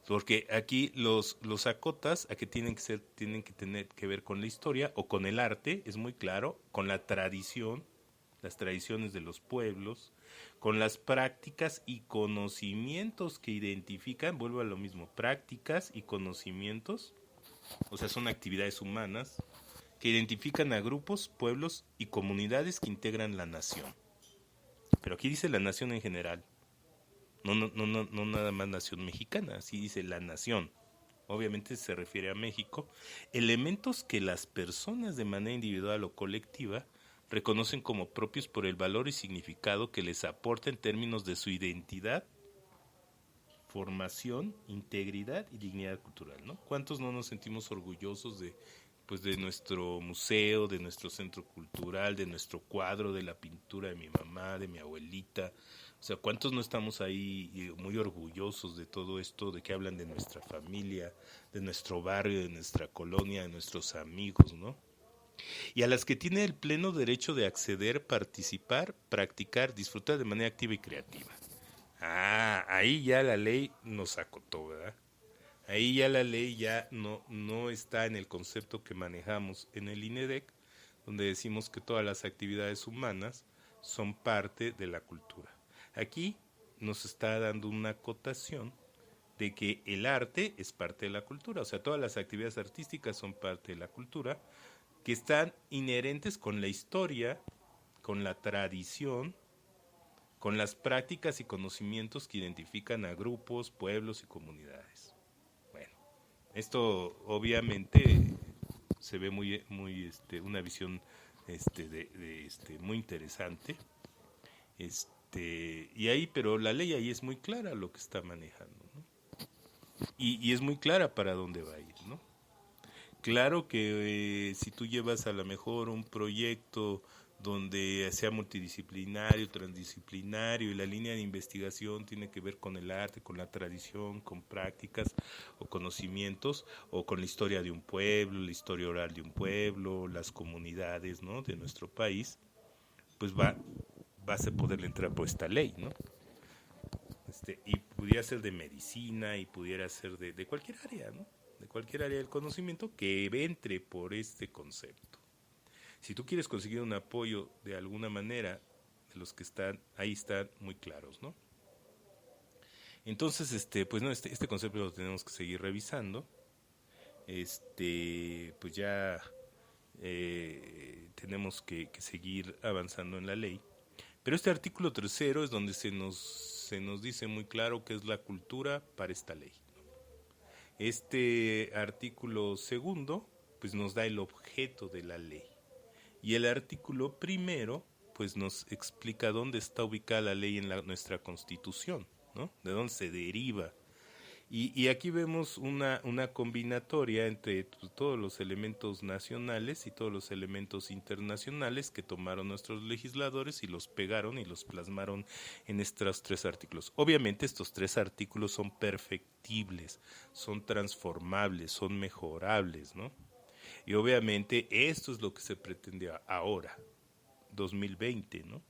Porque aquí los acotas a que tienen que tener que ver con la historia o con el arte, es muy claro, con la tradición, las tradiciones de los pueblos, con las prácticas y conocimientos que identifican, vuelvo a lo mismo, prácticas y conocimientos, o sea, son actividades humanas que identifican a grupos, pueblos y comunidades que integran la nación. Pero aquí dice la nación en general, no nada más nación mexicana, así dice la nación. Obviamente se refiere a México, elementos que las personas de manera individual o colectiva reconocen como propios por el valor y significado que les aporta en términos de su identidad, formación, integridad y dignidad cultural, ¿no? ¿Cuántos no nos sentimos orgullosos de nuestro museo, de nuestro centro cultural, de nuestro cuadro, de la pintura de mi mamá, de mi abuelita? O sea, ¿cuántos no estamos ahí muy orgullosos de todo esto, de que hablan de nuestra familia, de nuestro barrio, de nuestra colonia, de nuestros amigos, ¿no? Y a las que tiene el pleno derecho de acceder, participar, practicar, disfrutar de manera activa y creativa. Ahí ya la ley nos acotó, ¿verdad? Ahí ya la ley ya no está en el concepto que manejamos en el INEDEC, donde decimos que todas las actividades humanas son parte de la cultura. Aquí nos está dando una acotación de que el arte es parte de la cultura, o sea, todas las actividades artísticas son parte de la cultura, que están inherentes con la historia, con la tradición, con las prácticas y conocimientos que identifican a grupos, pueblos y comunidades. Bueno, esto obviamente se ve muy una visión muy interesante. Y ahí, pero la ley ahí es muy clara lo que está manejando, ¿no? Y es muy clara para dónde va a ir, ¿no? Claro que si tú llevas a lo mejor un proyecto donde sea multidisciplinario, transdisciplinario, y la línea de investigación tiene que ver con el arte, con la tradición, con prácticas o conocimientos, o con la historia de un pueblo, la historia oral de un pueblo, las comunidades, ¿no?, de nuestro país, pues vas a poderle entrar por esta ley, ¿no? Y pudiera ser de medicina y pudiera ser de cualquier área, ¿no? De cualquier área del conocimiento que entre por este concepto. Si tú quieres conseguir un apoyo de alguna manera, de los que están ahí están muy claros, ¿no? Entonces, pues no, este concepto lo tenemos que seguir revisando. Pues ya tenemos que seguir avanzando en la ley. Pero este artículo 3 es donde se nos dice muy claro qué es la cultura para esta ley. Este artículo 2 pues nos da el objeto de la ley. Y el artículo 1 pues nos explica dónde está ubicada la ley en nuestra Constitución, ¿no? De dónde se deriva. Y aquí vemos una combinatoria entre todos los elementos nacionales y todos los elementos internacionales que tomaron nuestros legisladores y los pegaron y los plasmaron en estos 3 artículos. Obviamente estos 3 artículos son perfectibles, son transformables, son mejorables, ¿no? Y obviamente esto es lo que se pretende ahora, 2020, ¿no?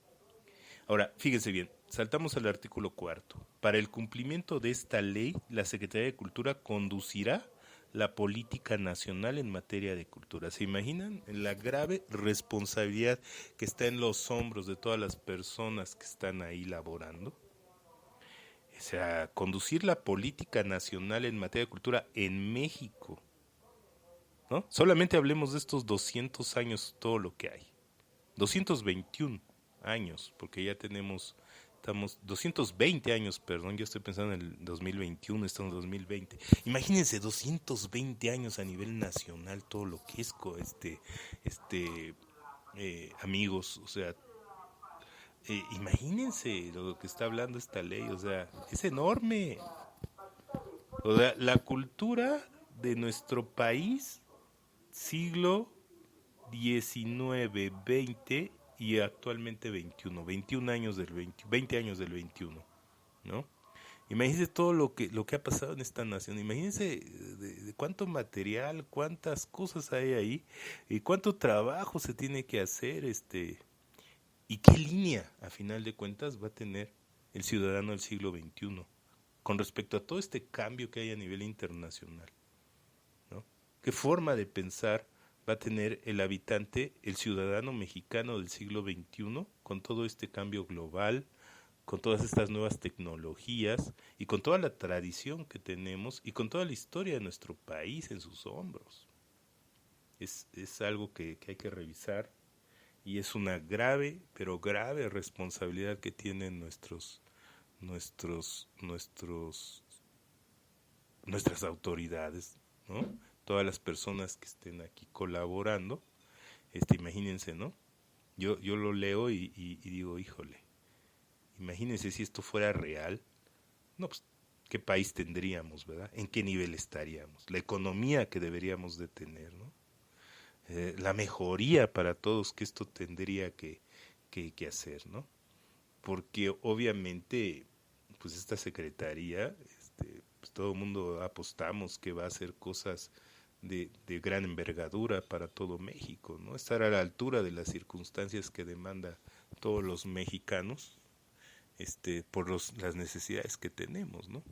Ahora, fíjense bien, saltamos al artículo 4. Para el cumplimiento de esta ley, la Secretaría de Cultura conducirá la política nacional en materia de cultura. ¿Se imaginan la grave responsabilidad que está en los hombros de todas las personas que están ahí laborando? O sea, conducir la política nacional en materia de cultura en México, ¿no? Solamente hablemos de estos 200 años, todo lo que hay. 221 años, porque ya tenemos Estamos 220 años, perdón, yo estoy pensando en el 2021, estamos en 2020. Imagínense 220 años a nivel nacional, todo lo que es amigos, o sea, imagínense lo que está hablando esta ley, o sea, es enorme. O sea, la cultura de nuestro país, siglo XIX, 20 y actualmente 21, 21 años del 20 años del 21, ¿no? Imagínense todo lo que ha pasado en esta nación. Imagínense de cuánto material, cuántas cosas hay ahí y cuánto trabajo se tiene que hacer, y qué línea, a final de cuentas, va a tener el ciudadano del siglo XXI con respecto a todo este cambio que hay a nivel internacional, ¿no? ¿Qué forma de pensar va a tener el habitante, el ciudadano mexicano del siglo XXI con todo este cambio global, con todas estas nuevas tecnologías y con toda la tradición que tenemos y con toda la historia de nuestro país en sus hombros? Es algo que hay que revisar y es una grave, pero grave responsabilidad que tienen nuestros, nuestras autoridades, ¿no? Todas las personas que estén aquí colaborando, imagínense, ¿no? Yo lo leo y digo, híjole, imagínense si esto fuera real, no, pues, ¿qué país tendríamos, verdad? ¿En qué nivel estaríamos? La economía que deberíamos de tener, ¿no? La mejoría para todos que esto tendría que hacer, ¿no? Porque obviamente, pues esta secretaría, pues todo el mundo apostamos que va a hacer cosas de gran envergadura para todo México, ¿no? Estar a la altura de las circunstancias que demanda todos los mexicanos, por las necesidades que tenemos, ¿no?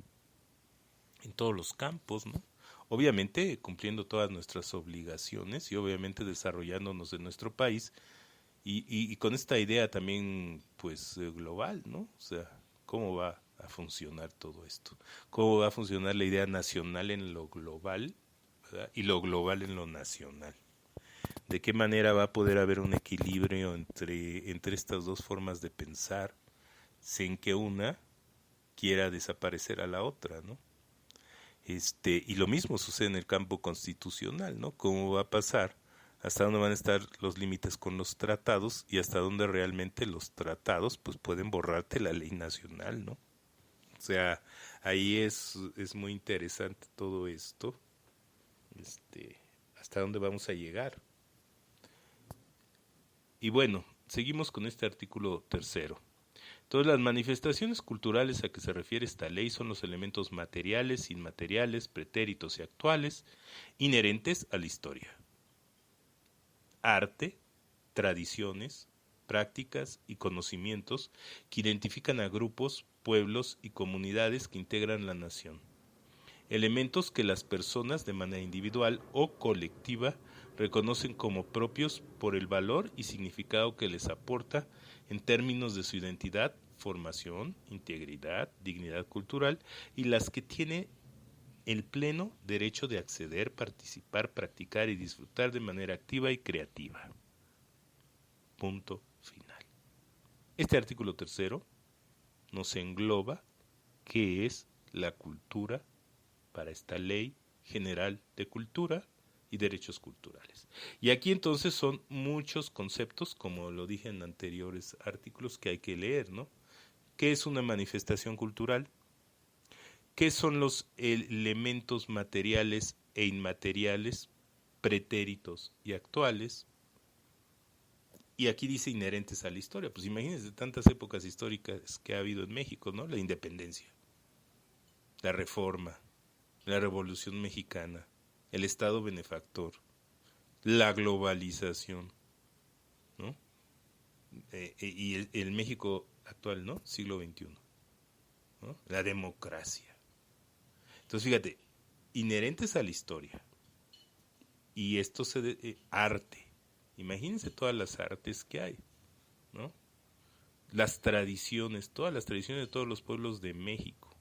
En todos los campos, ¿no? Obviamente cumpliendo todas nuestras obligaciones y obviamente desarrollándonos en nuestro país y con esta idea también pues global, ¿no? O sea, ¿cómo va a funcionar todo esto? ¿Cómo va a funcionar la idea nacional en lo global, ¿verdad? Y lo global en lo nacional? ¿De qué manera va a poder haber un equilibrio entre estas dos formas de pensar sin que una quiera desaparecer a la otra, ¿no? Y lo mismo sucede en el campo constitucional, ¿no? ¿Cómo va a pasar? ¿Hasta dónde van a estar los límites con los tratados y hasta dónde realmente los tratados pues pueden borrarte la ley nacional, ¿no? O sea, ahí es muy interesante todo esto. ¿Hasta dónde vamos a llegar? Y bueno, seguimos con este artículo tercero. Todas las manifestaciones culturales a que se refiere esta ley son los elementos materiales, inmateriales, pretéritos y actuales inherentes a la historia. Arte, tradiciones, prácticas y conocimientos que identifican a grupos, pueblos y comunidades que integran la nación. Elementos que las personas de manera individual o colectiva reconocen como propios por el valor y significado que les aporta en términos de su identidad, formación, integridad, dignidad cultural y las que tiene el pleno derecho de acceder, participar, practicar y disfrutar de manera activa y creativa. Punto final. Este artículo tercero nos engloba qué es la cultura para esta Ley General de Cultura y Derechos Culturales. Y aquí entonces son muchos conceptos, como lo dije en anteriores artículos, que hay que leer, ¿no? ¿Qué es una manifestación cultural? ¿Qué son los elementos materiales e inmateriales, pretéritos y actuales? Y aquí dice inherentes a la historia. Pues imagínense tantas épocas históricas que ha habido en México, ¿no? La independencia, la reforma, la Revolución Mexicana, el Estado benefactor, la globalización, ¿no? Y el México actual, ¿no? Siglo XXI, ¿no? La democracia. Entonces, fíjate, inherentes a la historia. Y esto arte. Imagínense todas las artes que hay, ¿no? Las tradiciones, todas las tradiciones de todos los pueblos de México.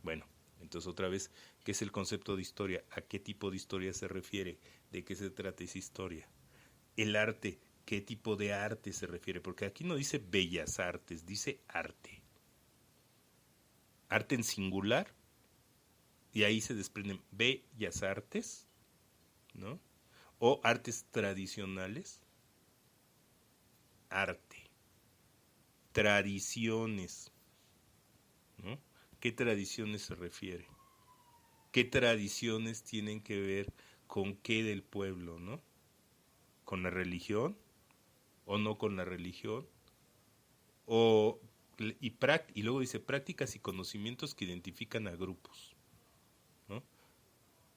Bueno, entonces otra vez, ¿qué es el concepto de historia? ¿A qué tipo de historia se refiere? ¿De qué se trata esa historia? El arte, ¿qué tipo de arte se refiere? Porque aquí no dice bellas artes, dice arte. arte en singular, y ahí se desprenden bellas artes, ¿no? O artes tradicionales, arte, tradiciones, ¿no? ¿Qué tradiciones se refiere? ¿Qué tradiciones tienen que ver con qué del pueblo, ¿no? ¿Con la religión o no con la religión? Y luego dice prácticas y conocimientos que identifican a grupos, ¿no?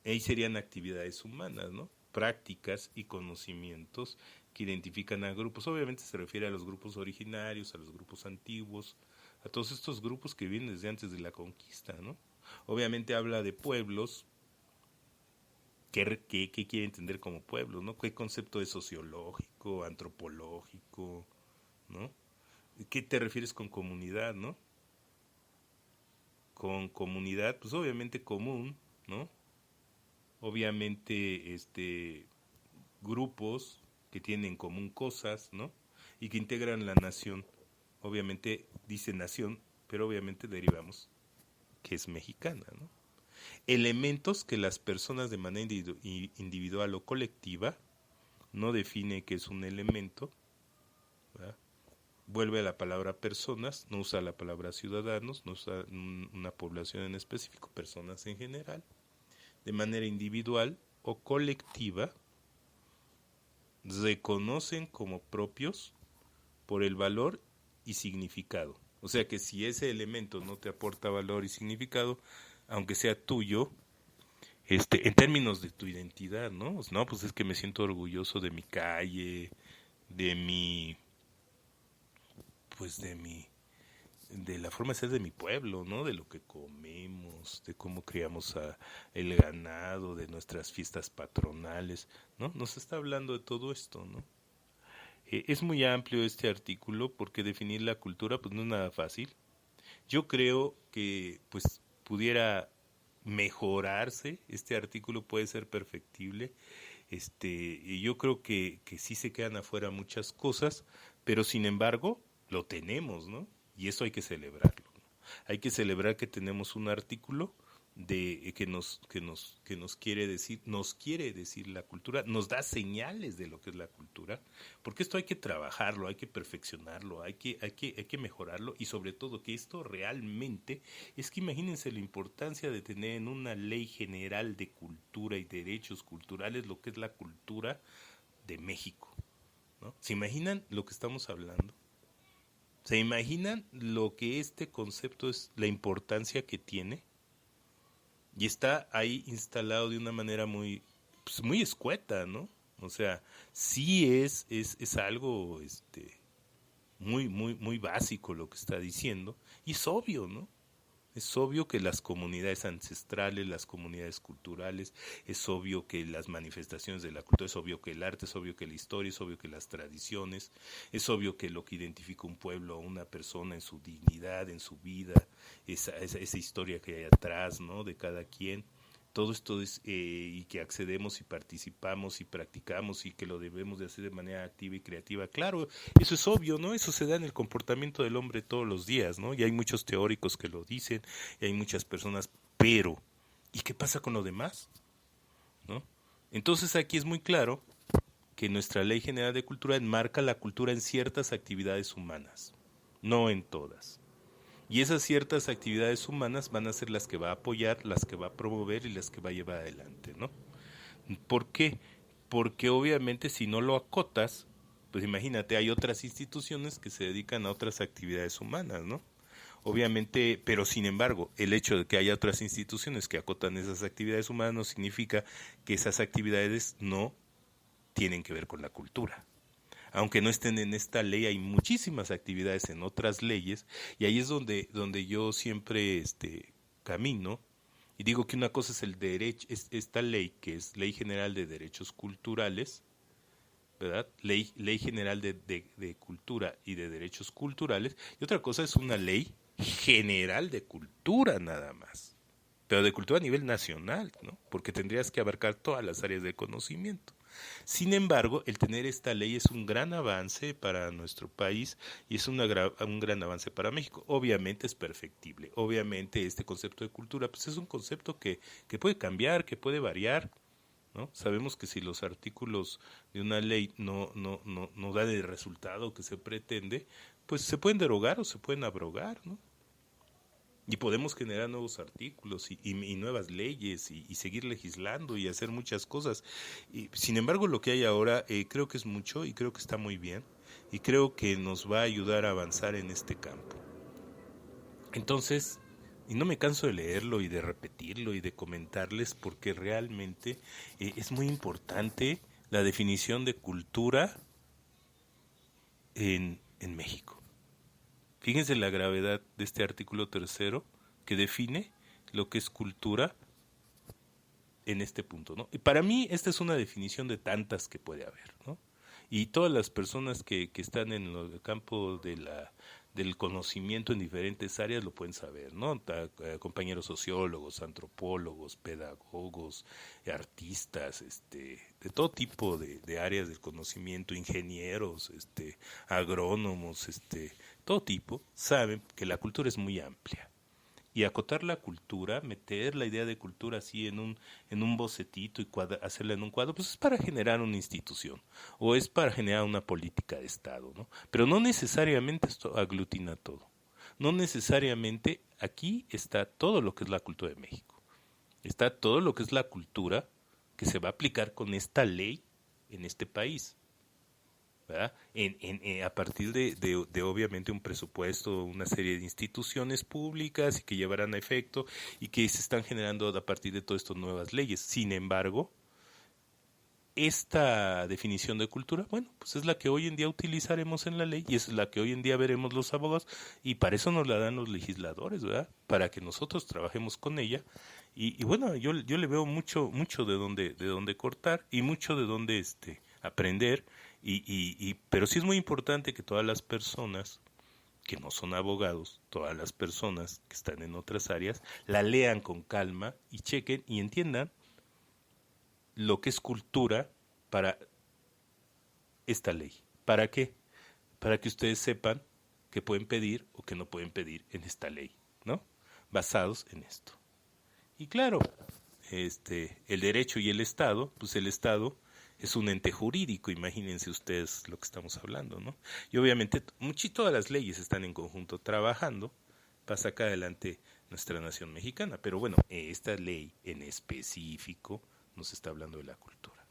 Ahí serían actividades humanas, ¿no? Prácticas y conocimientos que identifican a grupos. Obviamente se refiere a los grupos originarios, a los grupos antiguos, a todos estos grupos que vienen desde antes de la conquista, ¿no? Obviamente habla de pueblos. ¿Qué quiere entender como pueblos, ¿no? ¿Qué concepto es sociológico, antropológico, ¿no? ¿Qué te refieres con comunidad, no? Con comunidad, pues obviamente común, ¿no? Obviamente, grupos que tienen en común cosas, ¿no? Y que integran la nación. Obviamente dice nación, pero obviamente derivamos que es mexicana, ¿no? Elementos que las personas de manera individual o colectiva, no define que es un elemento, ¿verdad? Vuelve a la palabra personas, no usa la palabra ciudadanos, no usa una población en específico, personas en general, de manera individual o colectiva, reconocen como propios por el valor y significado. O sea que si ese elemento no te aporta valor y significado, aunque sea tuyo, en términos de tu identidad, ¿no? No, pues es que me siento orgulloso de mi calle, de mi, pues de la forma de ser de mi pueblo, ¿no? De lo que comemos, de cómo criamos el ganado, de nuestras fiestas patronales, ¿no? Nos está hablando de todo esto, ¿no? Es muy amplio este artículo porque definir la cultura pues no es nada fácil. Yo creo que pues pudiera mejorarse, este artículo puede ser perfectible. Y yo creo que sí se quedan afuera muchas cosas, pero sin embargo lo tenemos, ¿no? Y eso hay que celebrarlo, ¿no? Hay que celebrar que tenemos un artículo de que nos quiere decir la cultura, nos da señales de lo que es la cultura, porque esto hay que trabajarlo, hay que perfeccionarlo, hay que mejorarlo, y sobre todo que esto realmente, es que imagínense la importancia de tener en una ley general de cultura y derechos culturales lo que es la cultura de México, ¿no? ¿Se imaginan lo que estamos hablando? ¿Se imaginan lo que este concepto es, la importancia que tiene? Y está ahí instalado de una manera muy, pues muy escueta, ¿no? O sea, sí es algo muy básico lo que está diciendo, y es obvio, ¿no? Es obvio que las comunidades ancestrales, las comunidades culturales, es obvio que las manifestaciones de la cultura, es obvio que el arte, es obvio que la historia, es obvio que las tradiciones, es obvio que lo que identifica un pueblo o una persona en su dignidad, en su vida, esa historia que hay atrás, ¿no? De cada quien. Todo esto es, y que accedemos y participamos y practicamos y que lo debemos de hacer de manera activa y creativa. Claro, eso es obvio, ¿no? Eso se da en el comportamiento del hombre todos los días, ¿no? Y hay muchos teóricos que lo dicen, y hay muchas personas, pero ¿y qué pasa con lo demás? ¿No? Entonces aquí es muy claro que nuestra Ley General de Cultura enmarca la cultura en ciertas actividades humanas, no en todas. Y esas ciertas actividades humanas van a ser las que va a apoyar, las que va a promover y las que va a llevar adelante, ¿no? ¿Por qué? Porque obviamente si no lo acotas, pues imagínate, hay otras instituciones que se dedican a otras actividades humanas, ¿no? Obviamente, pero sin embargo, el hecho de que haya otras instituciones que acotan esas actividades humanas no significa que esas actividades no tienen que ver con la cultura. Aunque no estén en esta ley, hay muchísimas actividades en otras leyes, y ahí es donde yo siempre camino, y digo que una cosa es el derecho, esta ley que es Ley General de Derechos Culturales, ¿verdad? Ley General de Cultura y de Derechos Culturales, y otra cosa es una ley general de cultura nada más, pero de cultura a nivel nacional, ¿no? Porque tendrías que abarcar todas las áreas del conocimiento. Sin embargo, el tener esta ley es un gran avance para nuestro país y es un gran avance para México. Obviamente es perfectible. Obviamente este concepto de cultura pues es un concepto que puede cambiar, que puede variar, ¿no? Sabemos que si los artículos de una ley no dan el resultado que se pretende, pues se pueden derogar o se pueden abrogar, ¿no? Y podemos generar nuevos artículos y nuevas leyes y seguir legislando y hacer muchas cosas. Sin embargo, lo que hay ahora creo que es mucho y creo que está muy bien y creo que nos va a ayudar a avanzar en este campo. Entonces, y no me canso de leerlo y de repetirlo y de comentarles porque realmente es muy importante la definición de cultura en México. Fíjense la gravedad de este artículo tercero que define lo que es cultura en este punto, ¿no? Y para mí esta es una definición de tantas que puede haber, ¿no? Y todas las personas que están en el campo del conocimiento en diferentes áreas lo pueden saber, ¿no? Compañeros sociólogos, antropólogos, pedagogos, artistas, de todo tipo de áreas del conocimiento, ingenieros, agrónomos, todo tipo, saben que la cultura es muy amplia. Y acotar la cultura, meter la idea de cultura así en un bocetito y hacerla en un cuadro, pues es para generar una institución o es para generar una política de Estado, ¿no? Pero no necesariamente esto aglutina todo. No necesariamente aquí está todo lo que es la cultura de México. Está todo lo que es la cultura que se va a aplicar con esta ley en este país. ¿Verdad? A partir de obviamente un presupuesto, una serie de instituciones públicas y que llevarán a efecto y que se están generando a partir de todas estas nuevas leyes. Sin embargo, esta definición de cultura, bueno, pues es la que hoy en día utilizaremos en la ley y es la que hoy en día veremos los abogados y para eso nos la dan los legisladores, ¿verdad? Para que nosotros trabajemos con ella y bueno, yo le veo mucho de dónde cortar y mucho de dónde aprender pero sí es muy importante que todas las personas que no son abogados, todas las personas que están en otras áreas, la lean con calma y chequen y entiendan lo que es cultura para esta ley. ¿Para qué? Para que ustedes sepan qué pueden pedir o qué no pueden pedir en esta ley, ¿no? Basados en esto. Y claro, el derecho y el Estado, pues el Estado es un ente jurídico, imagínense ustedes lo que estamos hablando, ¿no? Y obviamente todas las leyes están en conjunto trabajando para sacar adelante nuestra nación mexicana, pero bueno, esta ley en específico nos está hablando de la cultura.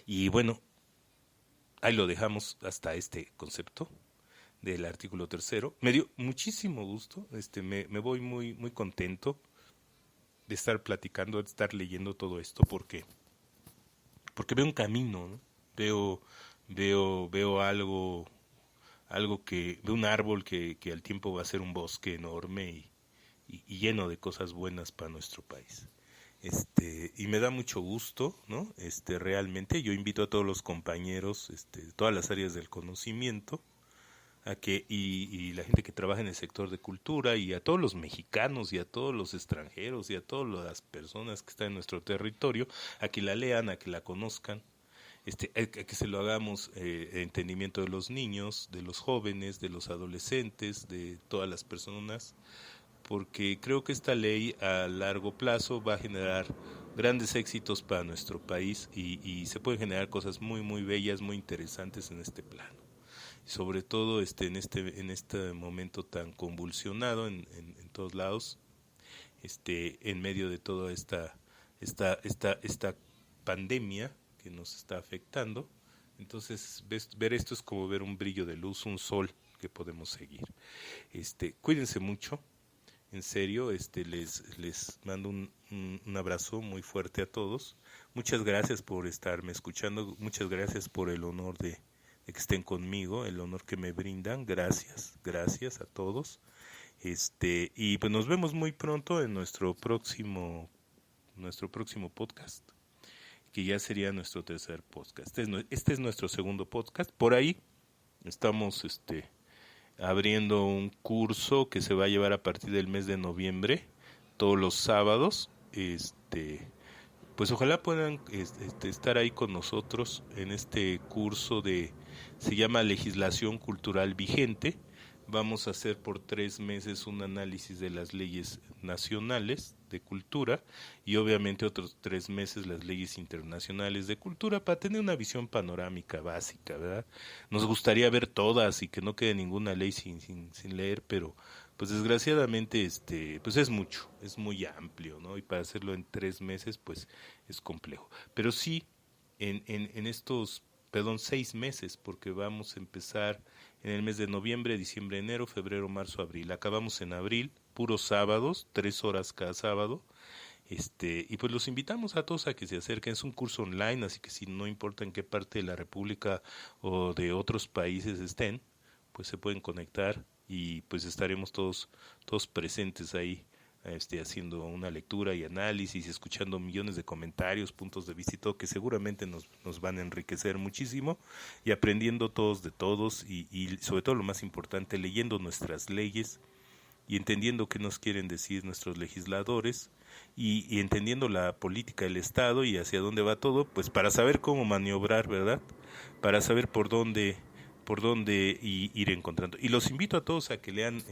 Y bueno, ahí lo dejamos hasta este concepto del artículo tercero. Me dio muchísimo gusto, me voy muy contento de estar platicando, de estar leyendo todo esto, porque veo un camino, ¿no? Veo algo veo un árbol que al tiempo va a ser un bosque enorme y lleno de cosas buenas para nuestro país. Y me da mucho gusto, ¿no? Realmente yo invito a todos los compañeros, de todas las áreas del conocimiento, a que y la gente que trabaja en el sector de cultura y a todos los mexicanos y a todos los extranjeros y a todas las personas que están en nuestro territorio, a que la lean, a que la conozcan, a que se lo hagamos entendimiento de los niños, de los jóvenes, de los adolescentes, de todas las personas, porque creo que esta ley a largo plazo va a generar grandes éxitos para nuestro país y se pueden generar cosas muy bellas, muy interesantes en este plano. Sobre todo en este momento tan convulsionado en todos lados, en medio de toda esta pandemia que nos está afectando. Entonces ver esto es como ver un brillo de luz, un sol que podemos seguir. Cuídense mucho, en serio, les mando un abrazo muy fuerte a todos. Muchas gracias por estarme escuchando, muchas gracias por el honor de que estén conmigo, el honor que me brindan. Gracias a todos. Y pues nos vemos muy pronto en nuestro próximo podcast, que ya sería nuestro tercer podcast. Este es nuestro segundo podcast. Por ahí estamos abriendo un curso que se va a llevar a partir del mes de noviembre, todos los sábados, pues ojalá puedan estar ahí con nosotros en este curso se llama Legislación Cultural Vigente. Vamos a hacer por 3 meses un análisis de las leyes nacionales de cultura y obviamente otros 3 meses las leyes internacionales de cultura para tener una visión panorámica básica, ¿verdad? Nos gustaría ver todas y que no quede ninguna ley sin leer, pero pues desgraciadamente pues es mucho, es muy amplio, ¿no? Y para hacerlo en 3 meses pues es complejo. Pero sí, en estos, perdón, 6 meses, porque vamos a empezar en el mes de noviembre, diciembre, enero, febrero, marzo, abril. Acabamos en abril, puros sábados, 3 horas cada sábado. Y pues los invitamos a todos a que se acerquen. Es un curso online, así que si no importa en qué parte de la República o de otros países estén, pues se pueden conectar y pues estaremos todos presentes ahí, haciendo una lectura y análisis, escuchando millones de comentarios, puntos de vista y todo, que seguramente nos van a enriquecer muchísimo, y aprendiendo todos de todos y sobre todo lo más importante, leyendo nuestras leyes y entendiendo qué nos quieren decir nuestros legisladores y entendiendo la política del Estado y hacia dónde va todo, pues para saber cómo maniobrar, ¿verdad? Para saber por dónde ir encontrando. Y los invito a todos a que lean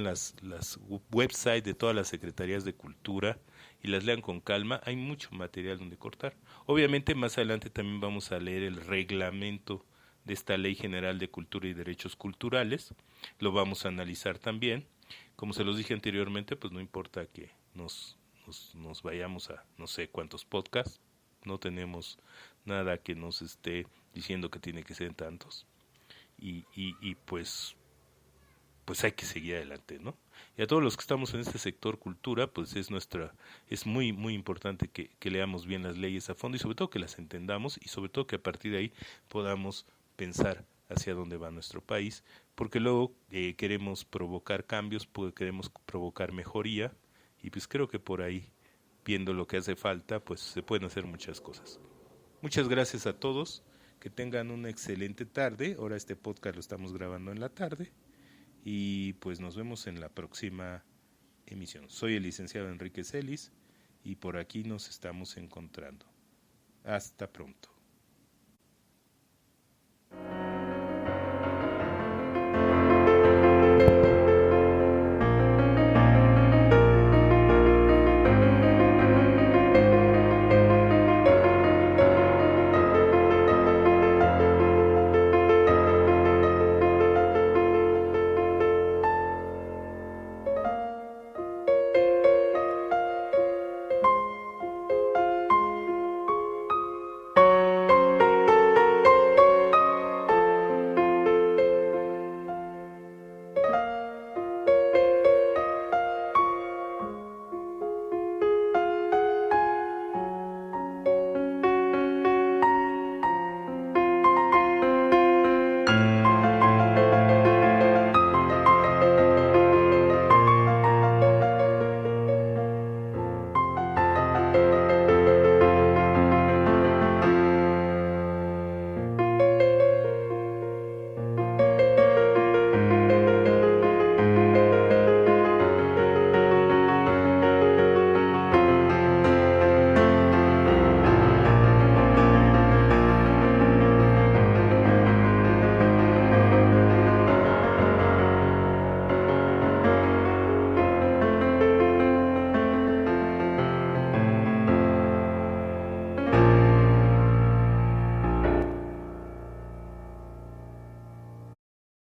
las websites de todas las secretarías de cultura y las lean con calma. Hay mucho material donde cortar. Obviamente más adelante también vamos a leer el reglamento de esta Ley General de Cultura y Derechos Culturales. Lo vamos a analizar también. Como se los dije anteriormente, pues no importa que nos vayamos a no sé cuántos podcasts. No tenemos nada que nos esté diciendo que tiene que ser en tantos. Y pues hay que seguir adelante, ¿no? Y a todos los que estamos en este sector cultura, pues es muy, muy importante que leamos bien las leyes a fondo y sobre todo que las entendamos y sobre todo que a partir de ahí podamos pensar hacia dónde va nuestro país, porque luego queremos provocar cambios, queremos provocar mejoría y pues creo que por ahí, viendo lo que hace falta, pues se pueden hacer muchas cosas. Muchas gracias a todos, que tengan una excelente tarde. Ahora este podcast lo estamos grabando en la tarde y pues nos vemos en la próxima emisión. Soy el licenciado Enrique Celis y por aquí nos estamos encontrando. Hasta pronto.